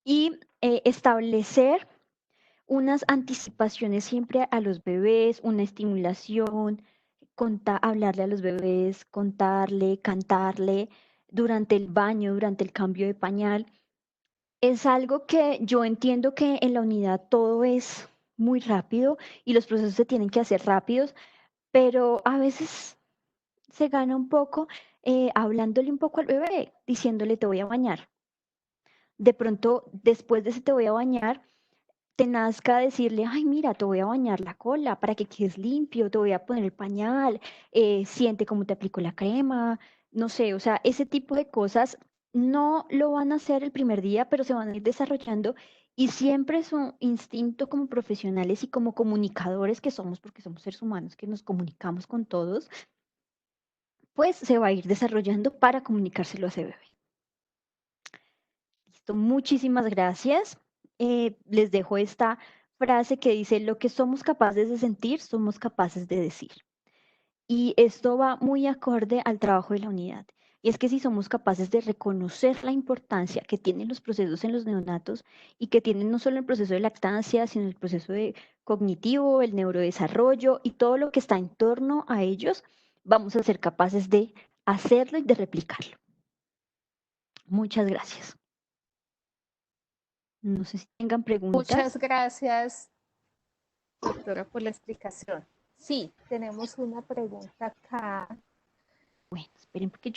y establecer unas anticipaciones siempre a los bebés, una estimulación, hablarle a los bebés, contarle, cantarle durante el baño, durante el cambio de pañal. Es algo que yo entiendo que en la unidad todo es muy rápido y los procesos se tienen que hacer rápidos, pero a veces se gana un poco hablándole un poco al bebé, diciéndole te voy a bañar. De pronto, después de ese te voy a bañar, te nazca decirle, ay, mira, te voy a bañar la cola para que quedes limpio, te voy a poner el pañal, siente cómo te aplico la crema, no sé, o sea, ese tipo de cosas no lo van a hacer el primer día, pero se van a ir desarrollando y siempre su instinto como profesionales y como comunicadores que somos, porque somos seres humanos que nos comunicamos con todos, pues se va a ir desarrollando para comunicárselo a ese bebé. Listo, muchísimas gracias. Les dejo esta frase que dice, lo que somos capaces de sentir, somos capaces de decir. Y esto va muy acorde al trabajo de la unidad. Y es que si somos capaces de reconocer la importancia que tienen los procesos en los neonatos y que tienen no solo el proceso de lactancia, sino el proceso de cognitivo, el neurodesarrollo y todo lo que está en torno a ellos, vamos a ser capaces de hacerlo y de replicarlo. Muchas gracias. No sé si tengan preguntas. Muchas gracias, doctora, por la explicación. Sí, tenemos una pregunta acá. Bueno, esperen porque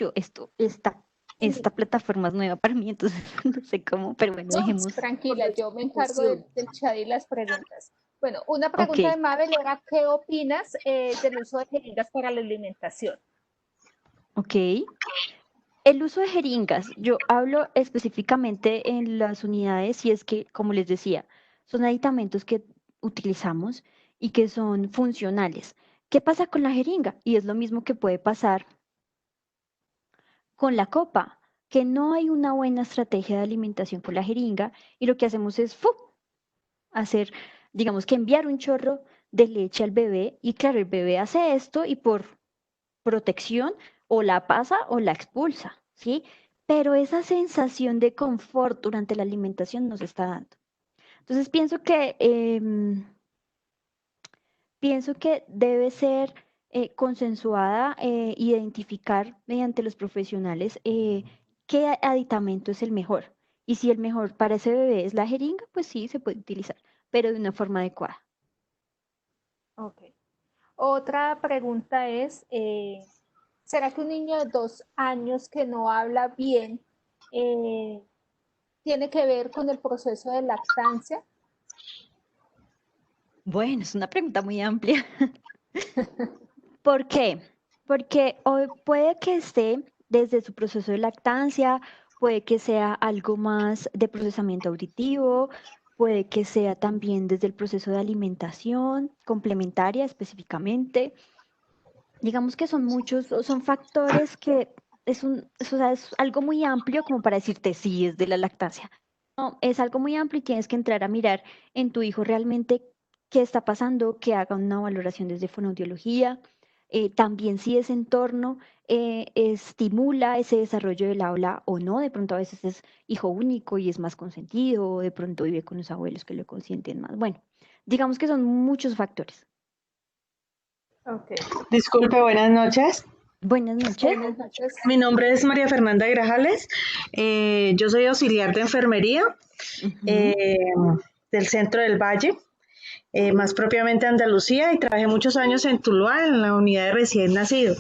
esta plataforma es nueva para mí, entonces no sé cómo, pero bueno, dejemos. Tranquila, yo me encargo del chat y las preguntas. Bueno, una pregunta de Mabel era, ¿qué opinas del uso de jeringas para la alimentación? Ok. El uso de jeringas, yo hablo específicamente en las unidades y es que, como les decía, son aditamentos que utilizamos y que son funcionales. ¿Qué pasa con la jeringa? Y es lo mismo que puede pasar con la copa, que no hay una buena estrategia de alimentación con la jeringa y lo que hacemos es hacer, digamos que enviar un chorro de leche al bebé y claro, el bebé hace esto y por protección o la pasa o la expulsa, ¿sí? Pero esa sensación de confort durante la alimentación nos está dando. Entonces pienso que debe ser consensuada, identificar mediante los profesionales qué aditamento es el mejor. Y si el mejor para ese bebé es la jeringa, pues sí, se puede utilizar, pero de una forma adecuada. Ok. Otra pregunta es, ¿será que un niño de 2 años que no habla bien tiene que ver con el proceso de lactancia? Bueno, es una pregunta muy amplia. ¿Por qué? Porque hoy puede que esté desde su proceso de lactancia, puede que sea algo más de procesamiento auditivo, puede que sea también desde el proceso de alimentación complementaria específicamente. Digamos que son muchos, son factores que o sea, es algo muy amplio como para decirte sí es de la lactancia. No, es algo muy amplio y tienes que entrar a mirar en tu hijo realmente qué está pasando, que haga una valoración desde fonoaudiología, también si ese entorno estimula ese desarrollo del habla o no, de pronto a veces es hijo único y es más consentido, o de pronto vive con los abuelos que lo consienten más. Bueno, digamos que son muchos factores. Okay. Disculpe, buenas noches. Buenas noches. Buenas noches. Mi nombre es María Fernanda Grajales. Yo soy auxiliar de enfermería del Centro del Valle, más propiamente Andalucía, y trabajé muchos años en Tuluá, en la unidad de recién nacido.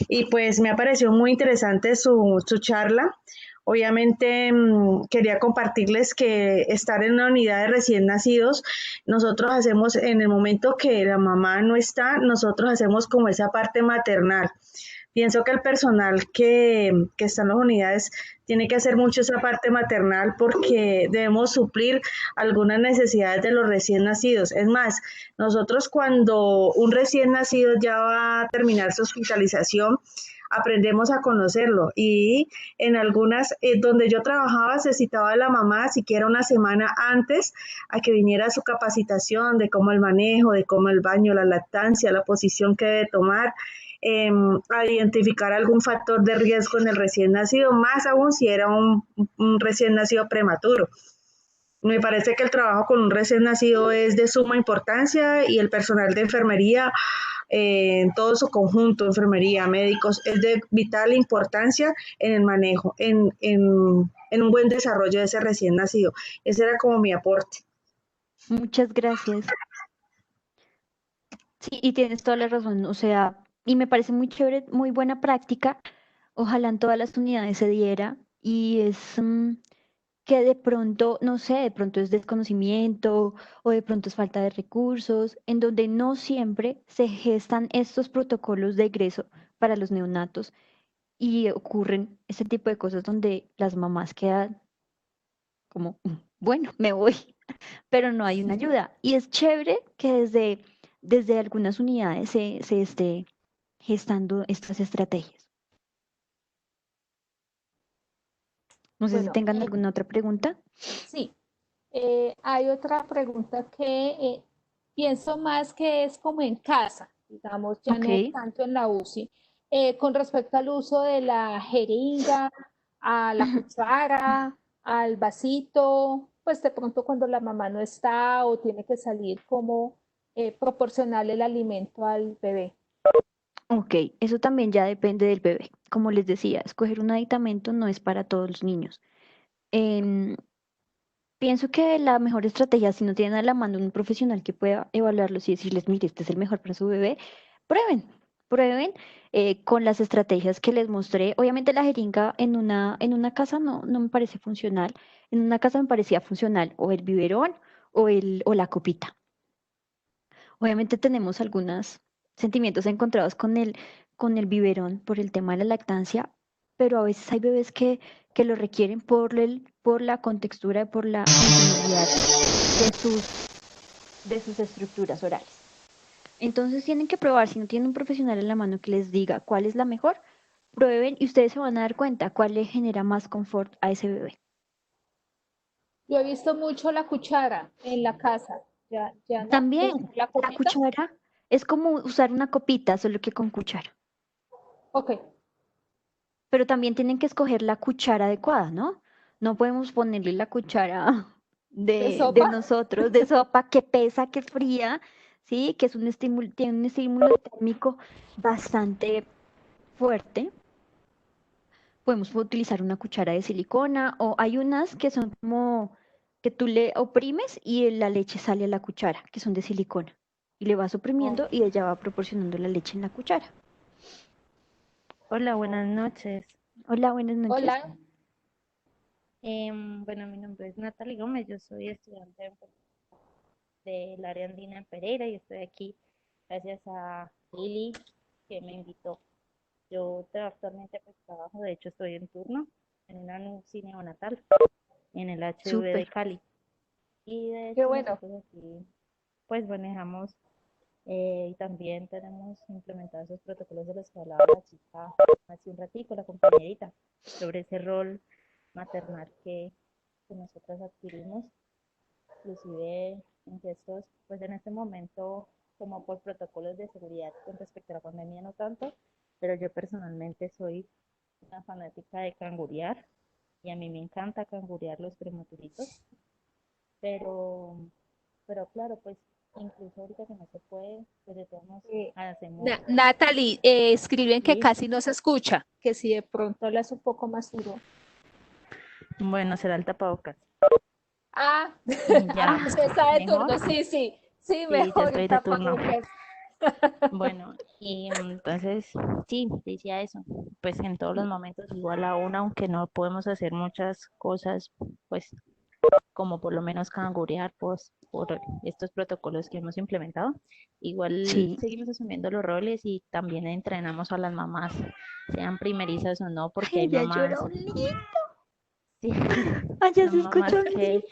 Y pues me ha parecido muy interesante su charla. Obviamente quería compartirles que estar en una unidad de recién nacidos, nosotros hacemos, en el momento que la mamá no está, nosotros hacemos como esa parte maternal. Pienso que el personal que está en las unidades tiene que hacer mucho esa parte maternal porque debemos suplir algunas necesidades de los recién nacidos. Es más, nosotros cuando un recién nacido ya va a terminar su hospitalización, aprendemos a conocerlo. Y en algunas, donde yo trabajaba, se citaba a la mamá siquiera una semana antes a que viniera a su capacitación de cómo el manejo, de cómo el baño, la lactancia, la posición que debe tomar, a identificar algún factor de riesgo en el recién nacido, más aún si era un recién nacido prematuro. Me parece que el trabajo con un recién nacido es de suma importancia y el personal de enfermería, en todo su conjunto, enfermería, médicos, es de vital importancia en el manejo, en un buen desarrollo de ese recién nacido. Ese era como mi aporte. Muchas gracias. Sí, y tienes toda la razón, o sea, y me parece muy chévere, muy buena práctica. Ojalá en todas las unidades se diera y es que de pronto, no sé, de pronto es desconocimiento o de pronto es falta de recursos, en donde no siempre se gestan estos protocolos de egreso para los neonatos y ocurren ese tipo de cosas donde las mamás quedan como, bueno, me voy, pero no hay una ayuda. Y es chévere que desde algunas unidades se esté gestando estas estrategias. No sé si Bueno, tengan alguna otra pregunta. sí, hay otra pregunta que pienso más que es como en casa, digamos, ya Ok. no tanto en la UCI, con respecto al uso de la jeringa, a la cuchara, al vasito, pues de pronto cuando la mamá no está o tiene que salir, como proporcionarle el alimento al bebé. Ok, eso también ya depende del bebé. Como les decía, escoger un aditamento no es para todos los niños. Em, Pienso que la mejor estrategia, si no tienen a la mano un profesional que pueda evaluarlos y decirles, mire, este es el mejor para su bebé, prueben, prueben con las estrategias que les mostré. Obviamente la jeringa en una casa no me parece funcional. En una casa me parecía funcional o el biberón o la copita. Obviamente tenemos algunos sentimientos encontrados con el biberón por el tema de la lactancia, pero a veces hay bebés que lo requieren por la contextura, por la ingenuidad de sus estructuras orales. Entonces tienen que probar, si no tienen un profesional en la mano que les diga cuál es la mejor, prueben y ustedes se van a dar cuenta cuál le genera más confort a ese bebé. Yo he visto mucho la cuchara en la casa, ya no, También la la copita, cuchara es como usar una copita, solo que con cuchara. ok, Pero también tienen que escoger la cuchara adecuada, ¿no? No podemos ponerle la cuchara de de sopa. nosotros, de sopa, que pesa, que fría, ¿sí? Que es un estímulo, tiene un estímulo térmico bastante fuerte. Podemos utilizar una cuchara de silicona o hay unas que son como que tú le oprimes y la leche sale a la cuchara, que son de silicona. Y le vas Oh, oprimiendo y ella va proporcionando la leche en la cuchara. Hola, oh. buenas noches. Hola, buenas noches. Hola, Bueno, mi nombre es Natalie Gómez, yo soy estudiante del área andina en Pereira y estoy aquí gracias a Lili que me invitó. Yo actualmente pues, trabajo, de hecho estoy en turno en una UCI neonatal en el HV de Súper. Cali y de qué hecho bueno. nosotros aquí pues manejamos y también tenemos implementados esos protocolos de los que hablaba la chica hace un ratito, la compañerita, sobre ese rol maternal que nosotros adquirimos, inclusive en gestos, pues en este momento, como por protocolos de seguridad con respecto a la pandemia, no tanto, pero yo personalmente soy una fanática de cangurear y a mí me encanta cangurear los prematuritos, pero, pero claro, pues incluso ahorita que no se puede, pues de todos modos Eh, hacemos, Natalie, escriben que sí, casi no se escucha, que si de pronto hablas un poco más duro. bueno, será el tapabocas. Ah, Ya, usted está de mejor, turno, sí, sí, sí, sí, ya mejor estoy el de turno. tapabocas. Bueno, y entonces, sí, decía eso, pues en todos los momentos igual a una, aunque no podemos hacer muchas cosas, pues como por lo menos cangurear, pues por estos protocolos que hemos implementado, igual Sí. seguimos asumiendo los roles y también entrenamos a las mamás, sean primerizas o no, porque Ay, hay ella mamás, llora un lindo. sí, Ay, ya se son mamás escucha un que lindo.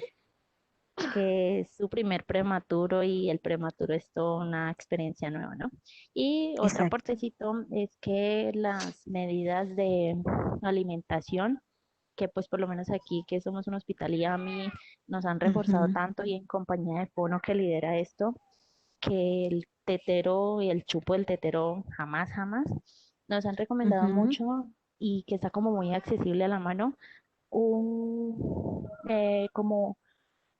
que es su primer prematuro y el prematuro es toda una experiencia nueva, ¿no? Y otro Exacto. aportecito es que las medidas de alimentación, que pues por lo menos aquí que somos un hospital y a mí nos han reforzado Ujú, tanto y en compañía de Fono que lidera esto, que el tetero y el chupo del tetero jamás, jamás, nos han recomendado ujú. mucho y que está como muy accesible a la mano, como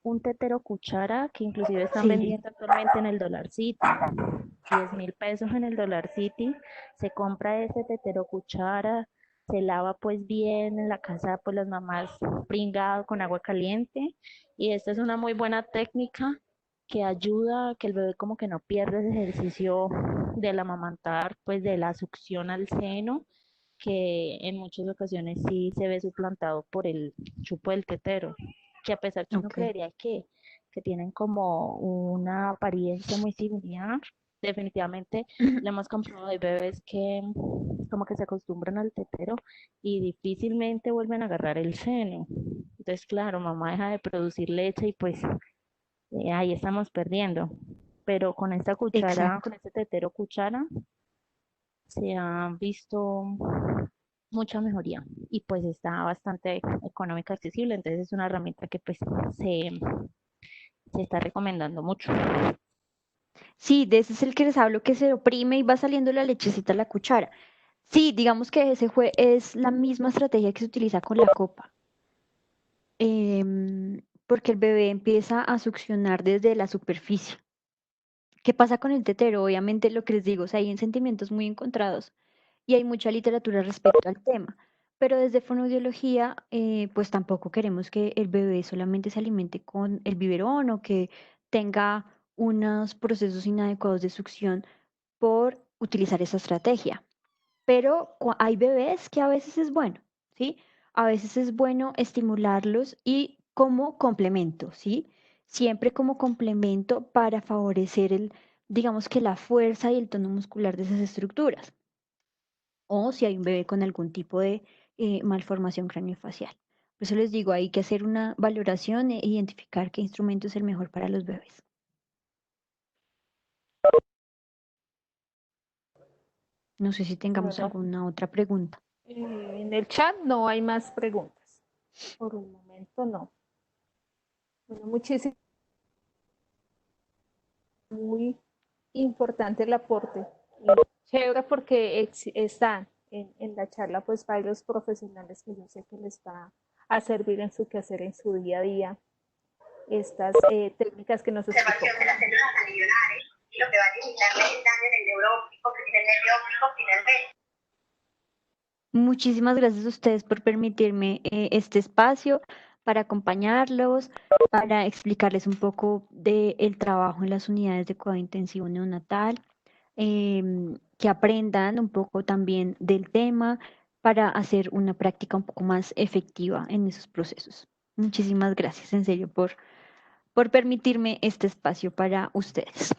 un tetero cuchara que inclusive están Sí, vendiendo actualmente en el Dollar City. 10.000 pesos en el Dollar City, se compra ese tetero cuchara, se lava pues bien en la casa, pues las mamás pringado con agua caliente y esta es una muy buena técnica que ayuda a que el bebé como que no pierda ese ejercicio del amamantar, pues de la succión al seno, que en muchas ocasiones sí se ve suplantado por el chupo del tetero, que a pesar que uno ok. creería que tienen como una apariencia muy similar, definitivamente lo hemos comprobado. Hay bebés que como que se acostumbran al tetero y difícilmente vuelven a agarrar el seno. Entonces, claro, mamá deja de producir leche y pues ahí estamos perdiendo. Pero con esta cuchara, Exacto. con este tetero cuchara, se ha visto mucha mejoría y pues está bastante económica, accesible, entonces es una herramienta que pues se está recomendando mucho. Sí, de ese es el que les hablo, que se oprime y va saliendo la lechecita a la cuchara. Sí, digamos que ese es la misma estrategia que se utiliza con la copa, porque el bebé empieza a succionar desde la superficie. ¿Qué pasa con el tetero? Obviamente lo que les digo, o sea, hay sentimientos muy encontrados y hay mucha literatura respecto al tema, pero desde fonoaudiología, pues tampoco queremos que el bebé solamente se alimente con el biberón o que tenga unos procesos inadecuados de succión por utilizar esa estrategia. Pero hay bebés que a veces es bueno, ¿sí? A veces es bueno estimularlos y como complemento, ¿sí? Siempre como complemento para favorecer digamos que la fuerza y el tono muscular de esas estructuras. O si hay un bebé con algún tipo de malformación craneofacial. Por eso les digo, hay que hacer una valoración e identificar qué instrumento es el mejor para los bebés. No sé si tengamos Bueno, alguna otra pregunta. en el chat no hay más preguntas. Por un momento no. Bueno, muchísimo, muy importante el aporte. Y chévere porque están en la charla pues varios profesionales que yo sé que les va a servir en su quehacer, en su día a día, estas técnicas que nos explicó. Muchísimas gracias a ustedes por permitirme este espacio para acompañarlos, para explicarles un poco del trabajo en las unidades de cuidado intensivo neonatal, que aprendan un poco también del tema para hacer una práctica un poco más efectiva en esos procesos. Muchísimas gracias, en serio, por permitirme este espacio para ustedes.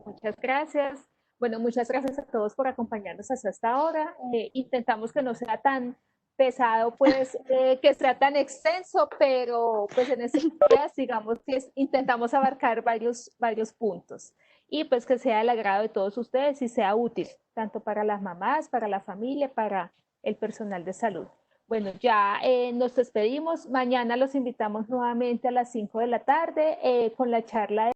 Muchas gracias. Bueno, muchas gracias a todos por acompañarnos hasta esta hora. Intentamos que no sea tan pesado, pues, que sea tan extenso, pero pues en estos días, digamos que intentamos abarcar varios puntos y pues que sea del agrado de todos ustedes y sea útil, tanto para las mamás, para la familia, para el personal de salud. Bueno, ya nos despedimos. Mañana los invitamos nuevamente a las 5 de la tarde con la charla de